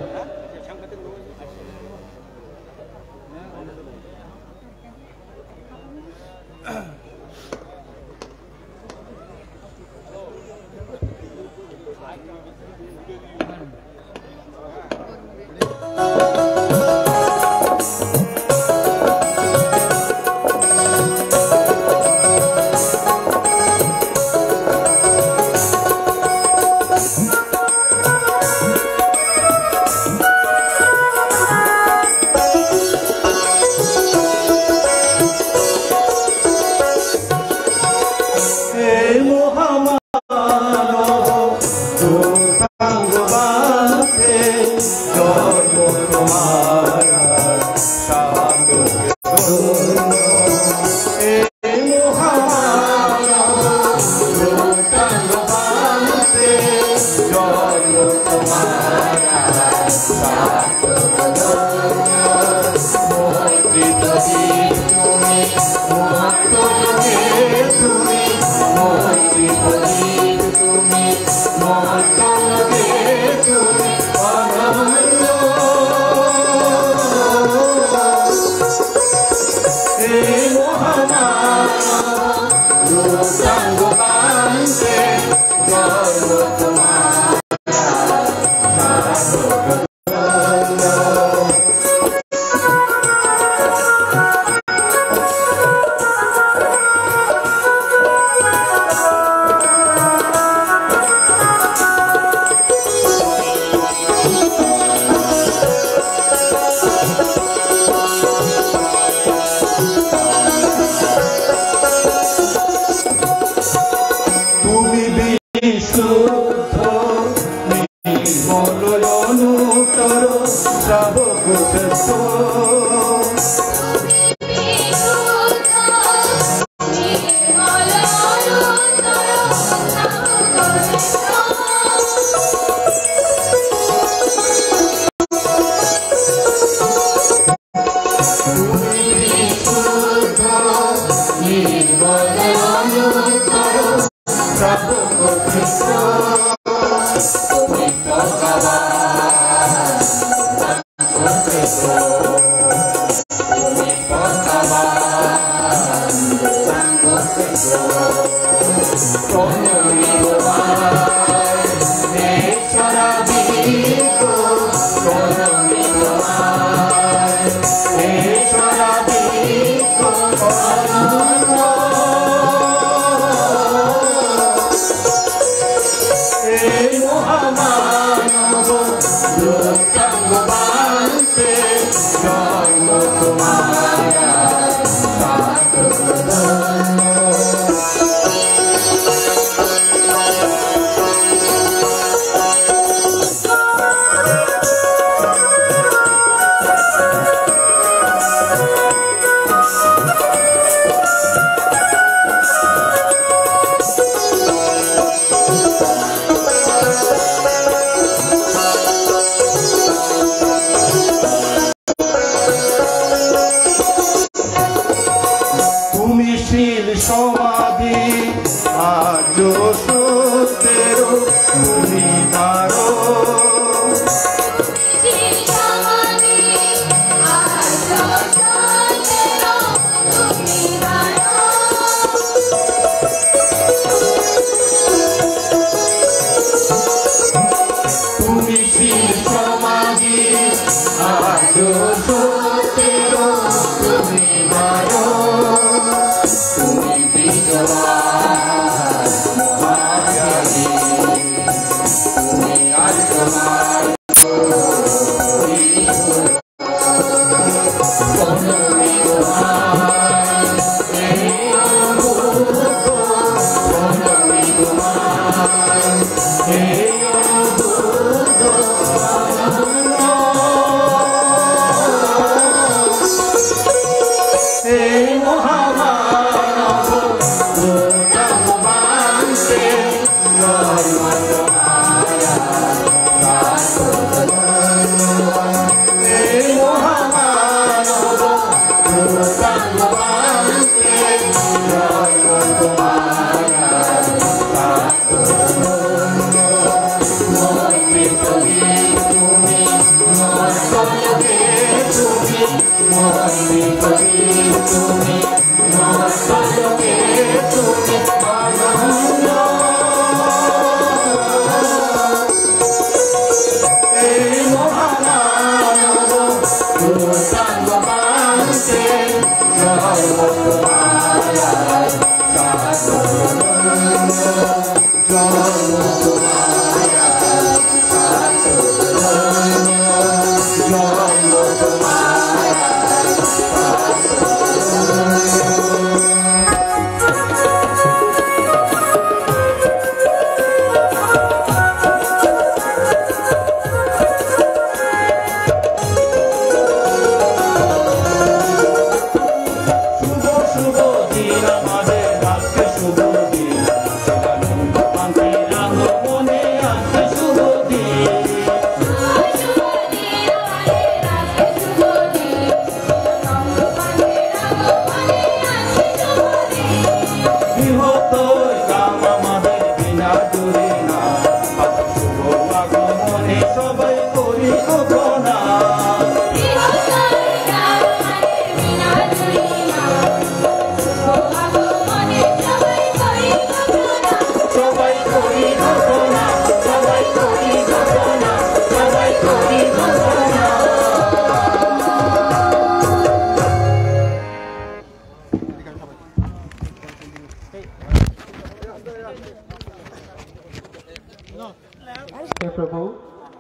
প্রভু,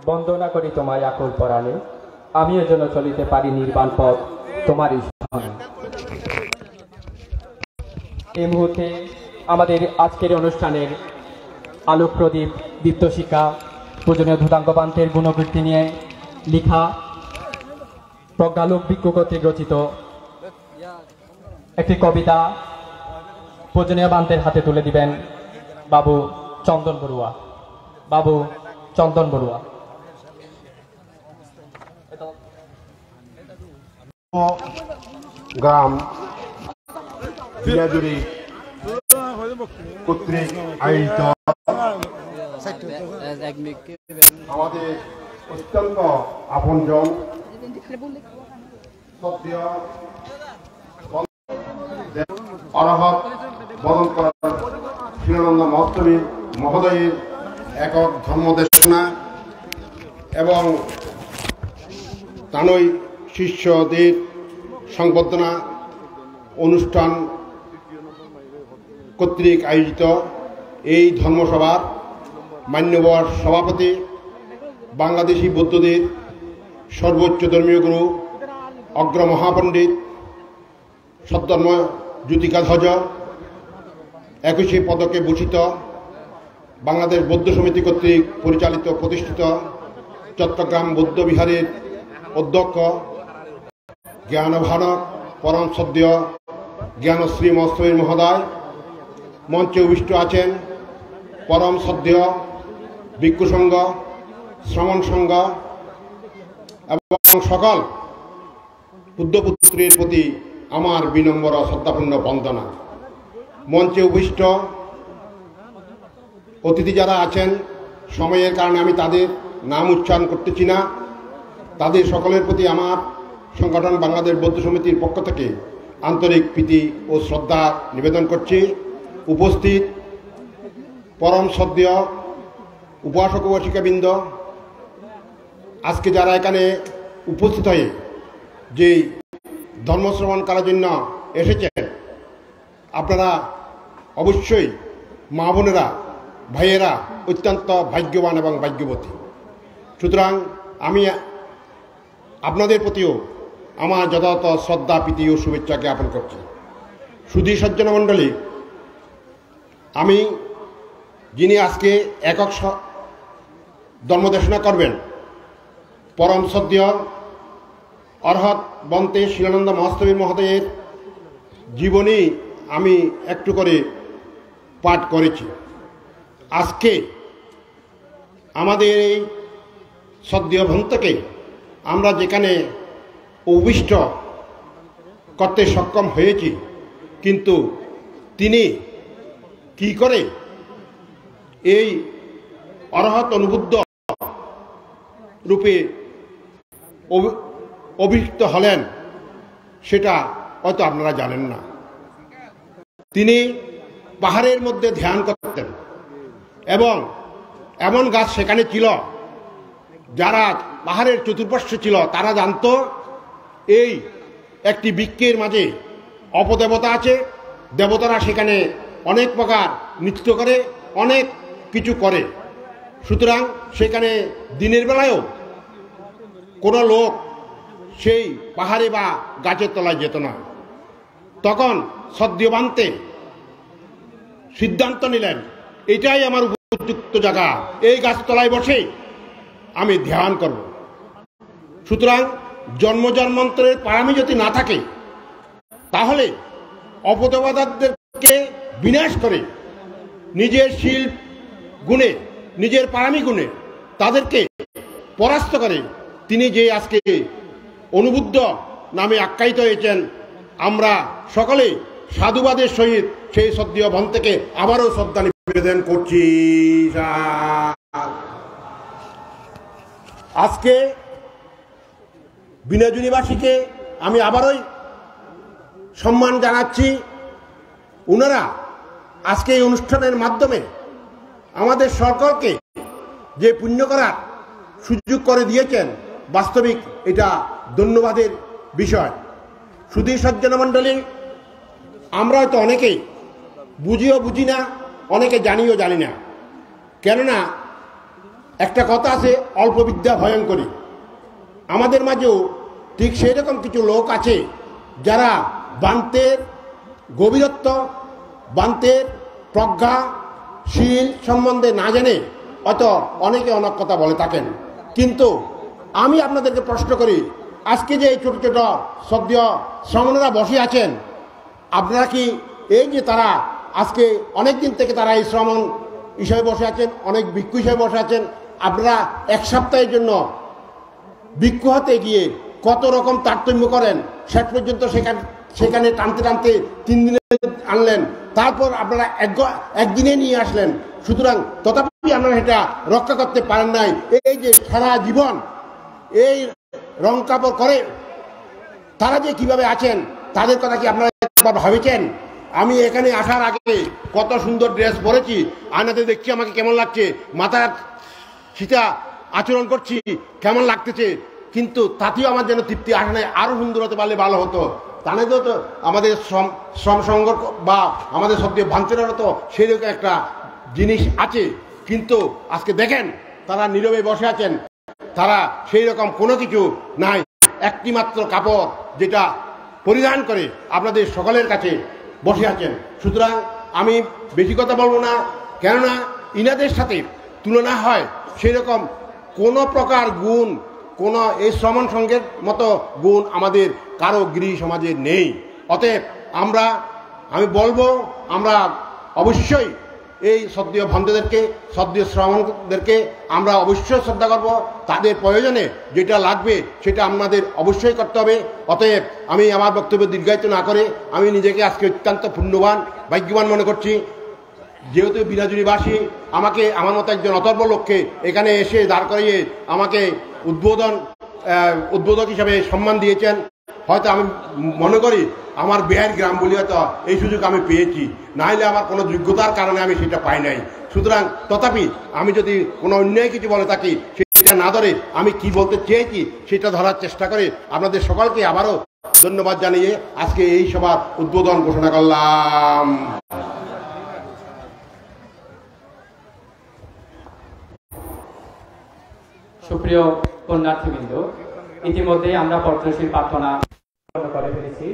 বন্দনা করি তোমায় আকুল পরাণে, আমিও যেন চলিতে পারি নির্বাণ পথ তোমারই সহায়। এই মুহূর্তে আমাদের আজকের অনুষ্ঠানের আলোক প্রদীপ দীপ্তশিখা পূজনীয় ধূতাঙ্গ পান্থের গুণকীর্তি নিয়ে লিখা প্রজ্ঞালোক ভিক্ষু কর্তৃক রচিত একটি কবিতা পূজনীয় পান্থের হাতে তুলে দিবেন বাবু চন্দন বড়ুয়া। বাবু চন্দন বড়ুয়া। গ্রাম দিনাজুরি কর্তৃক আয়োজিত আমাদের অত্যন্ত আপনজন অরহত বদনকর শিলানন্দ মহোৎসবী মহোদয়ের একক ধর্মদেশনা এবং তানই শিষ্যদের সংবর্ধনা অনুষ্ঠান কর্তৃক আয়োজিত এই ধর্মসভার মান্যবর সভাপতি বাংলাদেশি বৌদ্ধদের সর্বোচ্চ ধর্মীয় গুরু অগ্র মহাপণ্ডিত সদ্ধর্ম জ্যোতিকাধ্বজ 21 পদকে ভূষিত বাংলাদেশ বৌদ্ধ সমিতি কর্তৃক পরিচালিত প্রতিষ্ঠিত চট্টগ্রাম বৌদ্ধ বিহারের অধ্যক্ষ জ্ঞানভানক পরম সদ্য জ্ঞানশ্রী মহোৎসবীর মহোদয়, মঞ্চে উপবিষ্ট আছেন পরম সদ্য ভিক্ষু সংঘ, শ্রমণ সংঘ এবং সকল বুদ্ধপুত্রের প্রতি আমার বিনম্র শ্রদ্ধাপূর্ণ বন্দনা। মঞ্চে উপবিষ্ট অতিথি যারা আছেন, সময়ের কারণে আমি তাদের নাম উচ্চারণ করতেছি না, তাদের সকলের প্রতি আমার সংগঠন বাংলাদেশ বৌদ্ধ সমিতির পক্ষ থেকে আন্তরিক প্রীতি ও শ্রদ্ধা নিবেদন করছি। উপস্থিত পরম সদ্য উপাসক উপাসিকাবৃন্দ, আজকে যারা এখানে উপস্থিত হয়ে যে ধর্মশ্রবণ করার জন্য এসেছেন, আপনারা অবশ্যই মা বোনেরা ভাইয়েরা অত্যন্ত ভাগ্যবান এবং ভাগ্যবতী। সুতরাং আমি আপনাদের প্রতিও আমার যথাযথ শ্রদ্ধা প্রীতি ও শুভেচ্ছা জ্ঞাপন করছি। সুধী সজ্জন মণ্ডলী, আমি যিনি আজকে একক ধর্মদেশনা করবেন, পরম শ্রদ্ধেয় অরহত বন্তে শিলানন্দ মহাস্তবী মহোদয়ের জীবনী আমি একটু করে পাঠ করেছি। আজকে আমাদের এই শ্রদ্ধেয় ভন্তকে আমরা যেখানে অভিষ্ট করতে সক্ষম হয়েছি, কিন্তু তিনি কি করে এই অরহত অনুবুদ্ধ রূপে অভিষিক্ত হলেন সেটা হয়তো আপনারা জানেন না। তিনি পাহাড়ের মধ্যে ধ্যান করতেন এবং এমন গাছ সেখানে ছিল, যারা পাহাড়ের চতুর্পার্শ্বে ছিল তারা জানতো এই একটি বৃক্ষের মাঝে অপদেবতা আছে, দেবতারা সেখানে অনেক প্রকার নৃত্য করে, অনেক কিছু করে। সুতরাং সেখানে দিনের বেলায়ও কোনো লোক সেই পাহাড়ে বা গাছের তলায় যেত না। তখন সদ্যবান্তে সিদ্ধান্ত নিলেন, এটাই আমার উপযুক্ত জায়গা, এই গাছতলায় বসে আমি ধ্যান করব। সুতরাং জন্ম জন্মান্তরের পারামি যদি না থাকে, তাহলে অপদেবতাদেরকে বিনাশ করে নিজের শিল্প গুণে, নিজের পারামি গুণে তাদেরকে পরাস্ত করে তিনি যে আজকে অনুবুদ্ধ নামে আখ্যায়িত হয়েছেন, আমরা সকলে সাধুবাদের সহিত সেই শ্রদ্ধেয় ভন্তেকে আবারও শ্রদ্ধা নিবেদন করছি। আজকে বিনোদিনীবাসীকে আমি আবারই সম্মান জানাচ্ছি। ওনারা আজকে এই অনুষ্ঠানের মাধ্যমে আমাদের সকলকে যে পুণ্য করার সুযোগ করে দিয়েছেন, বাস্তবিক এটা ধন্যবাদের বিষয়। সুধী সজ্জন মণ্ডলী, আমরা হয়তো অনেকেই বুঝিও বুঝি না, অনেকে জানিও জানি না। কেননা একটা কথা আছে, অল্প বিদ্যা ভয়ঙ্করী। আমাদের মাঝেও ঠিক সেই রকম কিছু লোক আছে যারা বান্তের গভীরত্ব, বান্তের প্রজ্ঞা শীল সম্বন্ধে না জেনে হয়তো অনেকে অনেক কথা বলে থাকেন। কিন্তু আমি আপনাদেরকে প্রশ্ন করি, আজকে যে এই ছোট ছোট শ্রদ্ধেয় শ্রমণেরা বসে আছেন, আপনারা কি এই যে তারা আজকে অনেক দিন থেকে তারা এই শ্রমণ হিসেবে বসে আছেন, অনেক ভিক্ষু হিসেবে বসে আছেন, আপনারা এক সপ্তাহের জন্য ভিক্ষু হতে গিয়ে কত রকম তারতম্য করেন, শেষ পর্যন্ত সেখানে টানতে টানতে 3 দিনে আনলেন, তারপর আপনারা একদিনে নিয়ে আসলেন। সুতরাং তথাপি আপনারা এটা রক্ষা করতে পারেন নাই। এই যে সারা জীবন এই রং কাপড় করে তারা যে কিভাবে আছেন, তাদের কথা কি আপনারা একবার ভাবেছেন? আমি এখানে আসার আগে কত সুন্দর ড্রেস পরেছি, আয়নাতে দেখছি আমাকে কেমন লাগছে, মাথার সীতা আচরণ করছি কেমন লাগতেছে, কিন্তু তাতেও আমার যেন তৃপ্তি আসে নাই। আরো সুন্দর হতে পারলে ভালো হতো। তাহলে তো আমাদের শ্রম সংঘর্ষ বা আমাদের সব দিয়ে ভাঞ্চনারও তো সেরকম একটা জিনিস আছে। কিন্তু আজকে দেখেন তারা নীরবে বসে আছেন, তারা সেই রকম কোনো কিছু নাই, একটি মাত্র কাপড় যেটা পরিধান করে আপনাদের সকলের কাছে বসে আছেন। সুতরাং আমি বেশি কথা বলবো না, কেননা ইনাদের সাথে তুলনা হয় সেরকম কোনো প্রকার গুণ, কোনো এই শ্রমণ সংঘের মতো গুণ আমাদের কারো গৃহ সমাজে নেই। অতএব আমি বলবো আমরা অবশ্যই এই শ্রদ্ধেয় ভন্তেদেরকে, শ্রদ্ধেয় শ্রমণদেরকে আমরা অবশ্যই শ্রদ্ধা করব। তাদের প্রয়োজনে যেটা লাগবে সেটা আমাদের অবশ্যই করতে হবে। অতএব আমি আমার বক্তব্য দীর্ঘায়িত না করে আমি নিজেকে আজকে অত্যন্ত পুণ্যবান, ভাগ্যবান মনে করছি। যেহেতু বিনাজুরিবাসী আমাকে আমার মতো একজন অতর্ব লোককে এখানে এসে দাঁড় করিয়ে আমাকে উদ্বোধক হিসাবে সম্মান দিয়েছেন, হয়তো আমি মনে করি আমার বিহার গ্রাম বলে হয়তো এই সুযোগ আমি পেয়েছি, না হলে আমার কোনো যোগ্যতার কারণে আমি সেটা পাই নাই। সুতরাং তথাপি আমি যদি কোনো অন্যায় কিছু বলে থাকি সেটা না ধরে আমি কি বলতে চেয়েছি সেটা ধরার চেষ্টা করে আপনাদের সকলকে আবারও ধন্যবাদ জানিয়ে আজকে এই সভার উদ্বোধন ঘোষণা করলাম। সুপ্রিয় পুণ্যার্থীবৃন্দ, ইতিমধ্যে আমরা পদ্মশ্রীর প্রার্থনা করে ফেলেছি।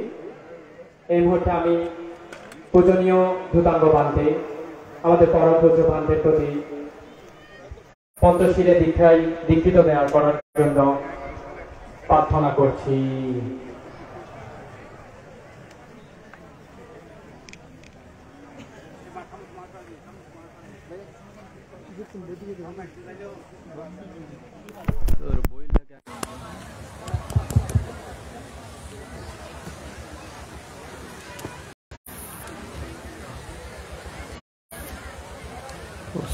এই মুহূর্তে আমি পূজনীয় ধূতাঙ্গ বান্ধে আমাদের পরম পূজ্য বান্ধের প্রতি পদ্মশ্রীর দীক্ষিত দেওয়ার করার জন্য প্রার্থনা করছি।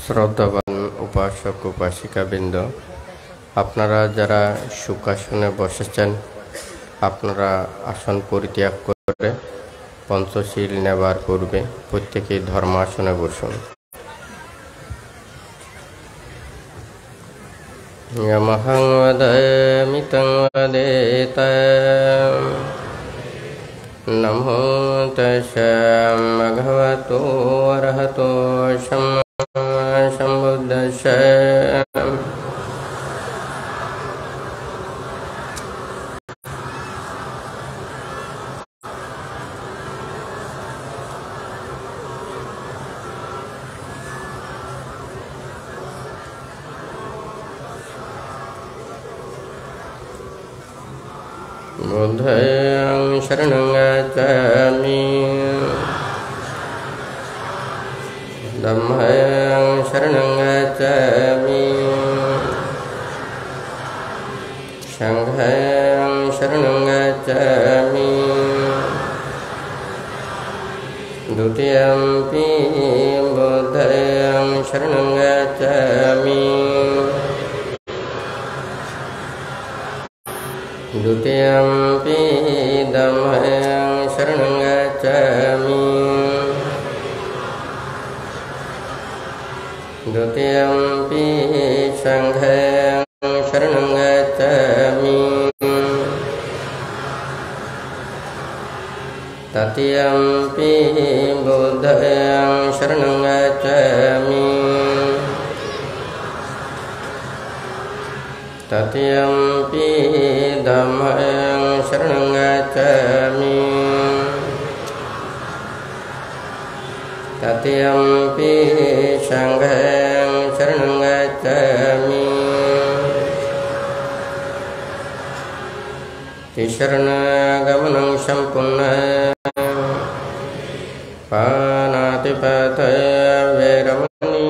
শ্রদ্ধাবান উপাসক উপাসিকাবৃন্দ, আপনারা যারা সুখাসনে বসেছেন আপনারা আসন পরিত্যাগ করে পঞ্চশীল নেবার পূর্বে প্রত্যেকেই ধর্মাসনে বসুন। यमहं वदामि तं वदेताम्। नमो तस्मै भगवतो अरहतो सम्मा सम्बुद्धाय। बुद्धं शरणं गच्छामि, धम्मं शरणं गच्छामि, संघं शरणं गच्छामि, द्वितीयंपि बुद्धं शरणं गच्छामि, द्वितीयंपि धम्मं शरणं गच्छामि, द्वितीयंपि संघं शरणं गच्छामि, तृतीयंपि बुद्धं शरणं गच्छामि, तृतीयंपि धम्मं शरणं गच्छामि, तृतीयंपि संघं शरणं गच्छामि, शरणागमनं सम्पूर्णं पाणातिपातः वैरमणि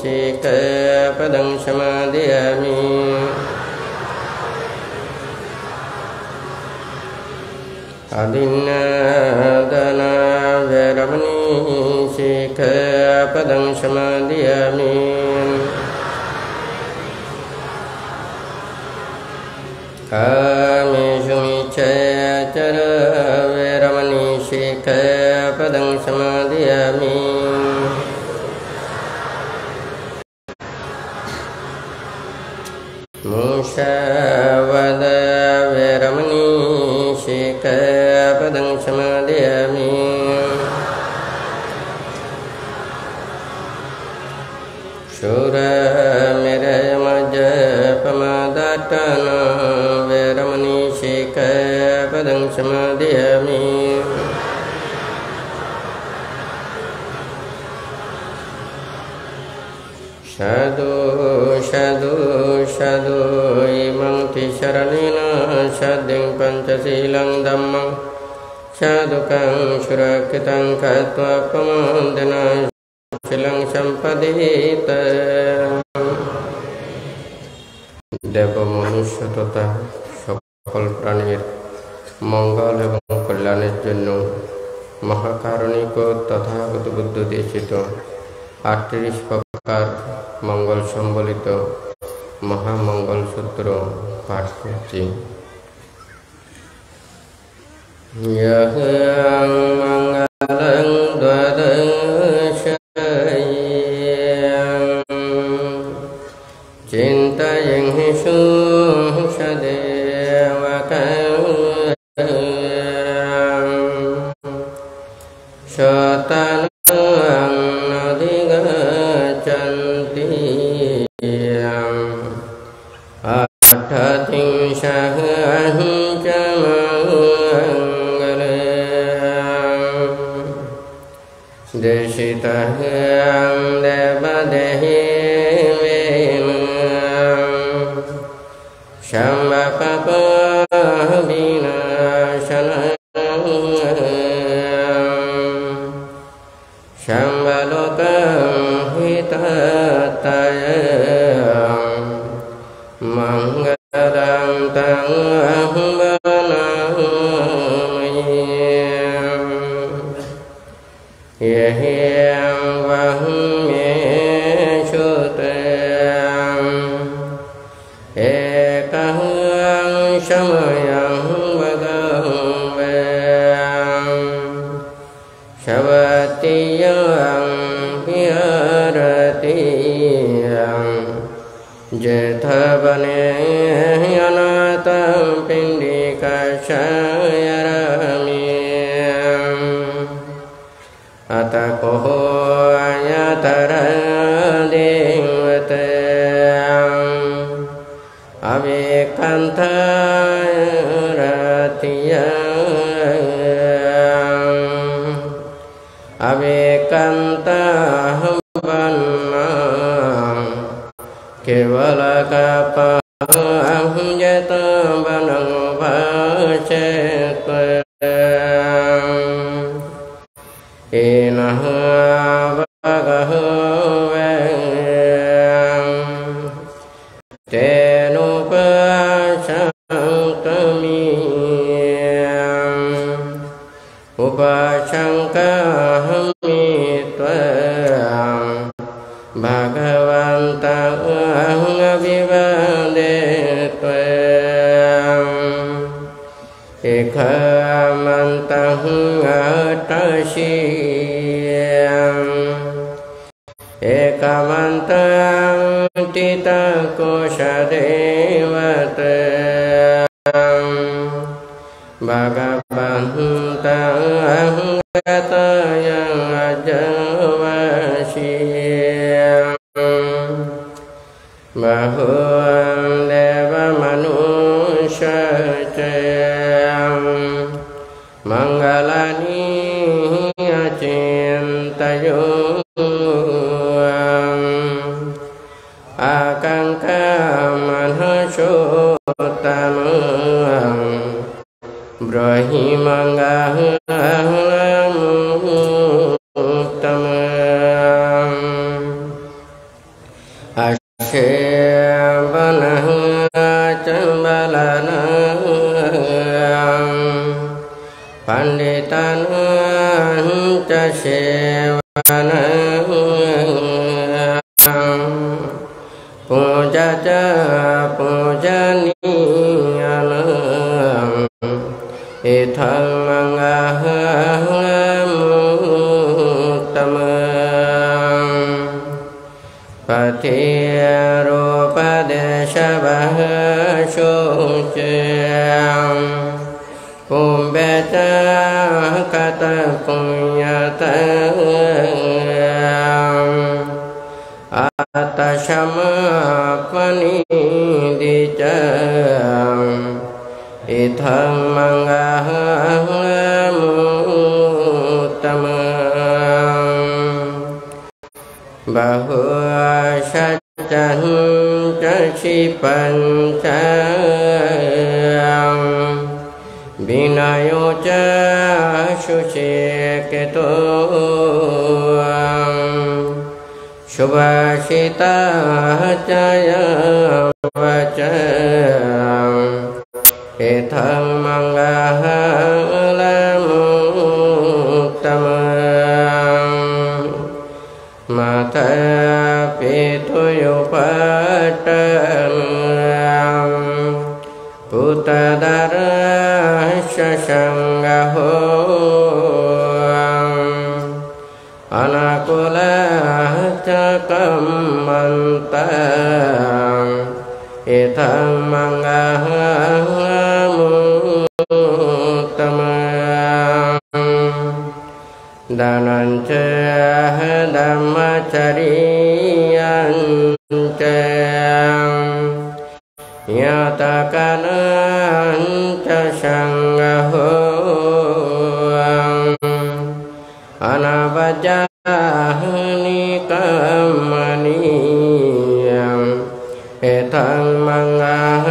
सिक्खापदं समादयामि। आदिन्नादाना वैरमणि सिक्खापदं समादयामि। कामेषु मिच्छाचार वैरमणि सिक्खापदं समादयामि। मुसावादा वैरमणि सिक्खापदं समादयामि। शूरमेरमजपमादाटना वैरमणि सिक्खापदं समादयामि। साधु साधु साधु इमं तिसरणेन साध्यं पञ्चशीलं धम्मं साधुकं सुरक्षितं कृत्वा प्रमोदना शीलं सम्पदेत। देव मनुष्य तथा सकल प्राणीर मंगल एवं कल्याणेर जन्य महाकारुणिक तथागत बुद्ध देशित 38 प्रकार मंगल सम्बलित महामंगल सूत्र पाठ करছি। यह मंगलं द्वादशयं चिन्तय ยิงหิสุสเดวะกังชตังนดิกจันติยังอัฏฐติงชะหังจมังกะเลDesitahyang devadehimenam Shambhapapabhinashanam Shambhalokam hitatayam Mangalam tang ahvanamayyam Yahyam vahmyeshutam Ekahang shamayam vagam Shavatiyam viharatiyam Jethavane yanatam pindikashayaramiyam Atakoho ayataradingvatam Avikantaratiyam Avikantahvanam Kevalakapaham jatavanam vachetam Inaha bhagavam tenupashantamiyam upashankahamitvam bhagavantang abhivadetvam ekhamantang atashiyam ekamantang titakosadevatam bhagavantang gatayang ajavasiyam bahuam deva manusyacayam mangalani acintayam akangkamanhasotamam brahimangahlamuttamam asyabanah cambalanam panditanam casevanam pujaja pujaniyanam itham mangahlamuttamam patiyarupadeshabhasucayam pumbeta kata punyatam atashamappanidicam itham mangahlamuttamam bahusaccan casipancam binayoca suciketuam subhasita caya vacam itham mangahlamuttamam mata pituyupatam putadara sasangahoam anakula cakamantam इथं मंगलमुत्तमम् दानञ्च धम्मचर्याञ्च यतकनञ्च संगहो अनवजानिकमनीयम् इथं मंगलमुत्तमम्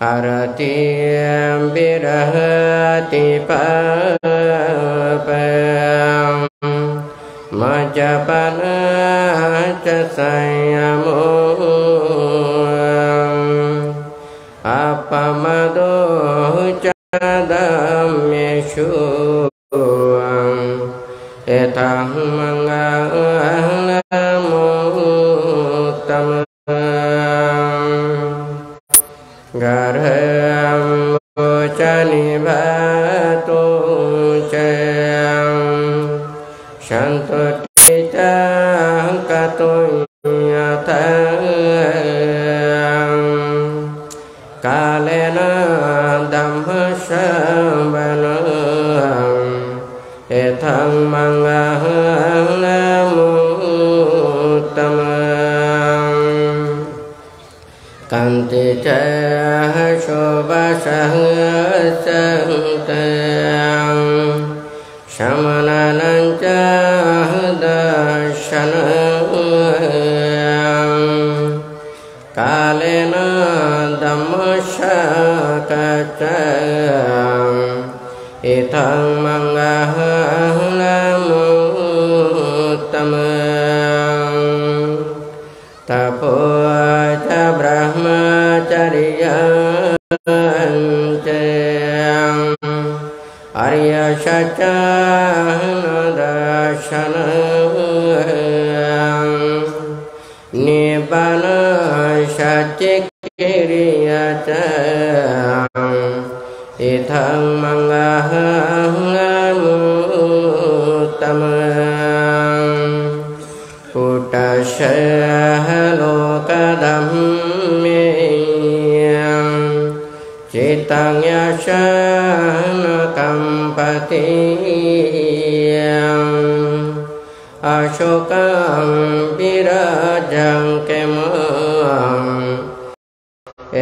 अरतिं विरहति पापम् मज्जपन च संयमो अपमदो च दम्येषु इथं मंगलमुत्तमम् गर्हं च निभतो च सन्तुष्टि च कतुयथ कालेन दम्भशवनम् इथं मंगलमुत्तमम् कान्ति च शोभसहस्रं शमननं च दर्शनम् कालेन दम्मशकच इथं मंगलमुत्तमम् तपो च ब्रह्मचर्यञ्च आर्यसच दर्शनम् निब्बानसच्चिक्रिया च इथं मंगलमुत्तमम् पुटस्य लोकधम्येयं चित्तं यश न कम्पति अशोकं विरजं किमम्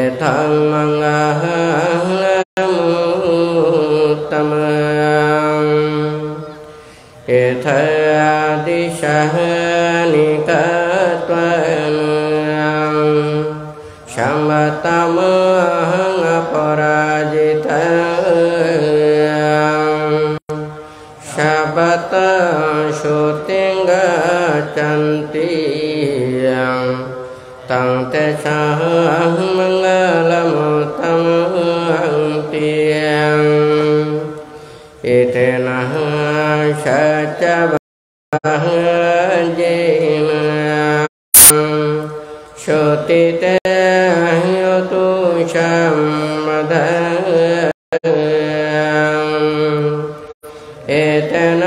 इथं मंगलमुत्तमम् इथादिशः निकत्वं शमतमहं अपराजितं शबत श्रुतिं गच्छन्ति तं तेषां मंगलमुत्तमम् इतेन सत्यवजेन श्रुतिते यतु सम्मदम् एतेन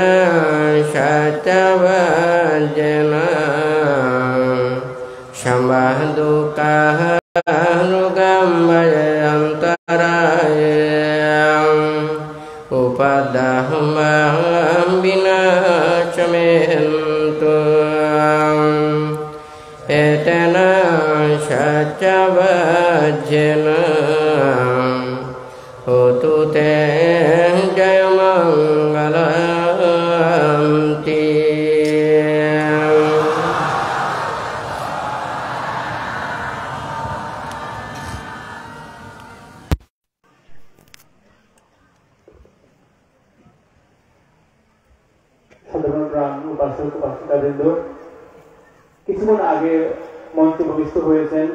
सत्यवजेन संवादुकः रुगम्भयन्तरायम् उपदहं विनाशमेन्तु एतेन सत्यवजेन होतु ते जयमङ्गलन्ति উপাসিকাবৃন্দ কিছুক্ষণ আগে মঞ্চে ভূমিষ্ঠ হয়েছেন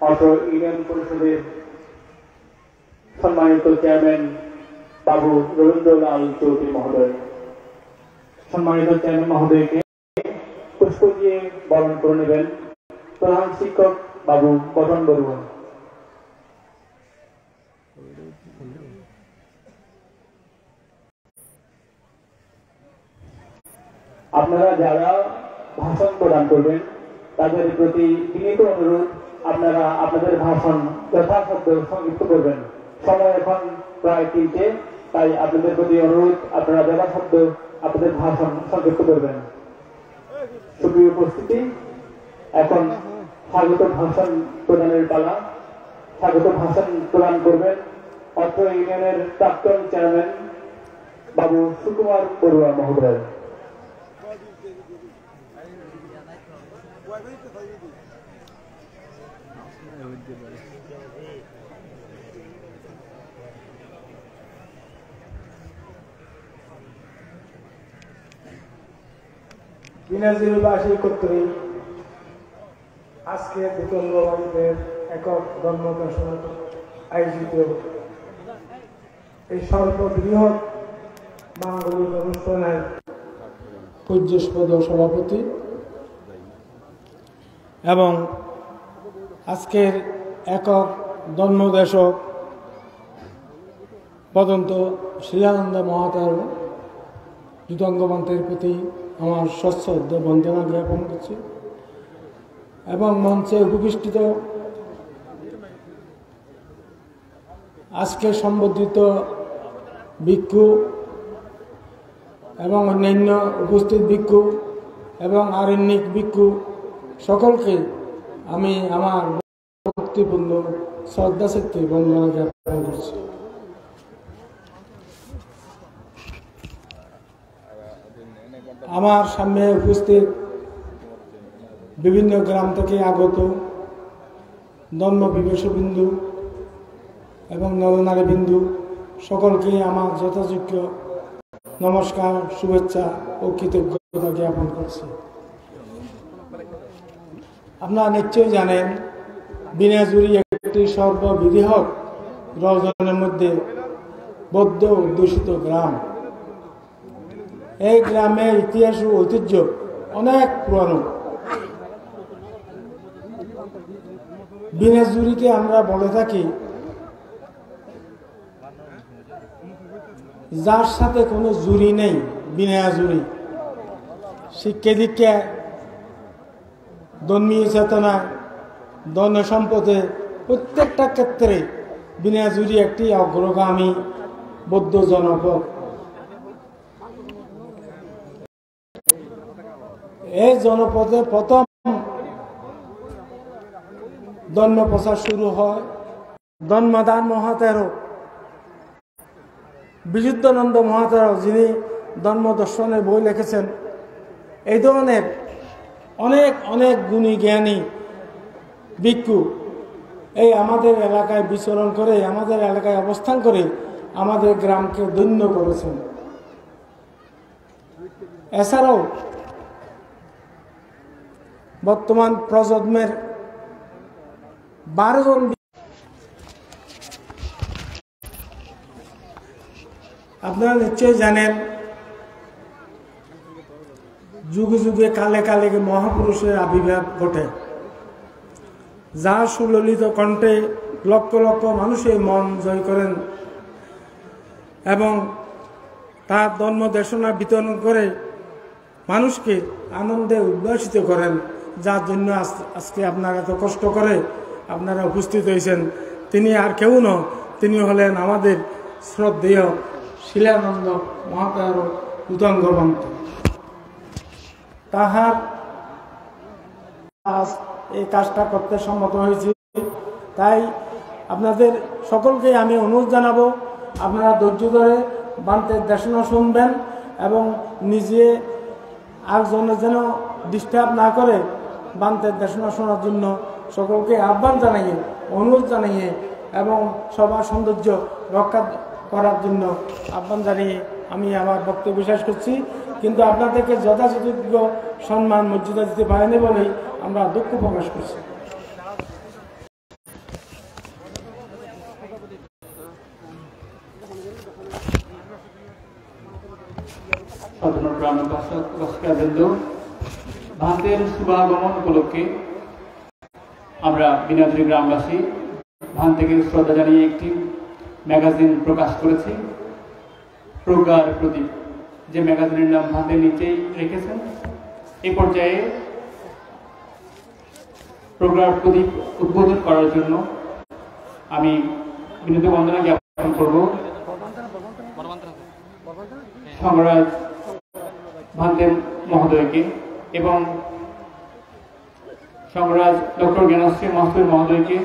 অত্র ইউনিয়ন পরিষদের সম্মানিত চেয়ারম্যান বাবু রবীন্দ্রলাল চৌধুরী মহোদয়। সম্মানিত চেয়ারম্যান মহোদয়কে পুষ্প দিয়ে বরণ করে নেবেন প্রধান শিক্ষক বাবু গঠন বড়ুয়া। আপনারা যারা ভাষণ প্রদান করবেন। তাদের প্রতি বিনীত অনুরোধ, আপনারা আপনাদের ভাষণ যথাসাধ্য সংক্ষিপ্ত করবেন। সময় এখন প্রায় 3টে, তাই আপনাদের প্রতি অনুরোধ, আপনারা যথাসাধ্য আপনাদের ভাষণ সংক্ষিপ্ত করবেন। সুপ্রিয় উপস্থিতি, এখন স্বাগত ভাষণ প্রদানের পালা। স্বাগত ভাষণ প্রদান করবেন অত্র ইউনিয়নের প্রাক্তন চেয়ারম্যান বাবু সুকুমার বড়ুয়া মহোদয়। দিনাজপুরবাসী কর্তৃক আজকে বিতঙ্গবাদীদের একক ধর্ম দর্শন আয়োজিত এই সর্ববৃহৎ মাঙ্গলিক অনুষ্ঠানের পূজ্যস্পদ সভাপতি এবং আজকের একক ধর্মদেশক পদন্ত শিলানন্দ মহাতার যুতাঙ্গমন্ত্রের প্রতি আমার সশ্রদ্ধ বন্দনা জ্ঞাপন করছি এবং মঞ্চে উপবিষ্টিত আজকে সম্বোধিত ভিক্ষু এবং অন্যান্য উপস্থিত ভিক্ষু এবং আরণ্যিক ভিক্ষু সকলকে আমি আমার ভক্তিপূর্ণ শ্রদ্ধা চিত্তে বন্দনা জ্ঞাপন করছি। আমার সামনে উপস্থিত বিভিন্ন গ্রাম থেকে আগত ধর্ম বিবেশবিন্দু এবং নরনারী বিন্দু সকলকে আমার যথাযোগ্য নমস্কার, শুভেচ্ছা ও কৃতজ্ঞতা জ্ঞাপন করছি। আপনারা নিশ্চয়ই জানেন বিনাজুরি একটি সর্ববৃহৎ রজনের মধ্যে বৌদ্ধ অধ্যুষিত গ্রাম। এই গ্রামের ইতিহাস ও ঐতিহ্য অনেক পুরানো। বিনাজুরিকে আমরা বলে থাকি যার সাথে কোনো জুরি নেই, বিনাজুরি। শিক্ষা দীক্ষা, ধর্মীয় চেতনা, ধন সম্পদে প্রত্যেকটা ক্ষেত্রে বিনাজুরি একটি অগ্রগামী বৌদ্ধ জনপদ। এই জনপদে প্রথম ধর্ম প্রচার শুরু হয় ধর্মদান মহাতেরো, বিশুদ্ধানন্দ মহাতেরো, যিনি ধর্ম দর্শনের বই লিখেছেন। এই ধরনের অনেক অনেক গুণী জ্ঞানী ভিক্ষু এই আমাদের এলাকায় বিচরণ করে, আমাদের এলাকায় অবস্থান করে আমাদের গ্রামকে ধন্য করেছেন। এছাড়াও বর্তমান প্রজন্মের 12 জন আপনারা নিশ্চয়ই জানেন যুগে যুগে কালে কালে মহাপুরুষের আবির্ভাব ঘটে, যা সুললিত কণ্ঠে লক্ষ লক্ষ মানুষের মন জয় করেন এবং তার ধর্ম দেশনা বিতরণ করে মানুষকে আনন্দে উদ্ভাসিত করেন, যার জন্য আজকে আপনারা এত কষ্ট করে আপনারা উপস্থিত হয়েছেন। তিনি আর কেউ নন, তিনি হলেন আমাদের শ্রদ্ধেয় শিলানন্দ মহাতার যুতাঙ্গমন্ত্র। তাহার এই কাজটা করতে সম্মত হয়েছি। তাই আপনাদের সকলকে আমি অনুরোধ জানাবো, আপনারা ধৈর্য ধরে বান্তের দেশনা শুনবেন এবং নিজে আরেকজনের যেন ডিস্টার্ব না করে বান্তের দেশনা শোনার জন্য সকলকে আহ্বান জানাইয়ে, অনুরোধ জানাইয়ে এবং সবার সৌন্দর্য রক্ষা করার জন্য আহ্বান জানিয়ে আমি আমার বক্তব্য শেষ করছি। কিন্তু আপনাদেরকে যথাযথ সম্মান মর্যাদা দিতে পারেনি বলেই আমরা দুঃখ প্রকাশ করছি। ভান্তের শুভাগমন উপলক্ষে আমরা বিনাজুরি গ্রামবাসী ভান থেকে শ্রদ্ধা জানিয়ে একটি ম্যাগাজিন প্রকাশ করেছি, প্রজ্ঞার প্রদীপ, যে ম্যাগাজিনের নাম ভান্তের নিচেই রেখেছেন। এই পর্যায়ে প্রোগ্রাম উদ্বোধন করার জন্য আমি বিনীত বন্দনা জ্ঞাপন করব সংগ্রাজ ভান্তে মহোদয়কে এবং সংগ্রাজ ডক্টর জ্ঞানশ্রী মাস্টার মহোদয়কে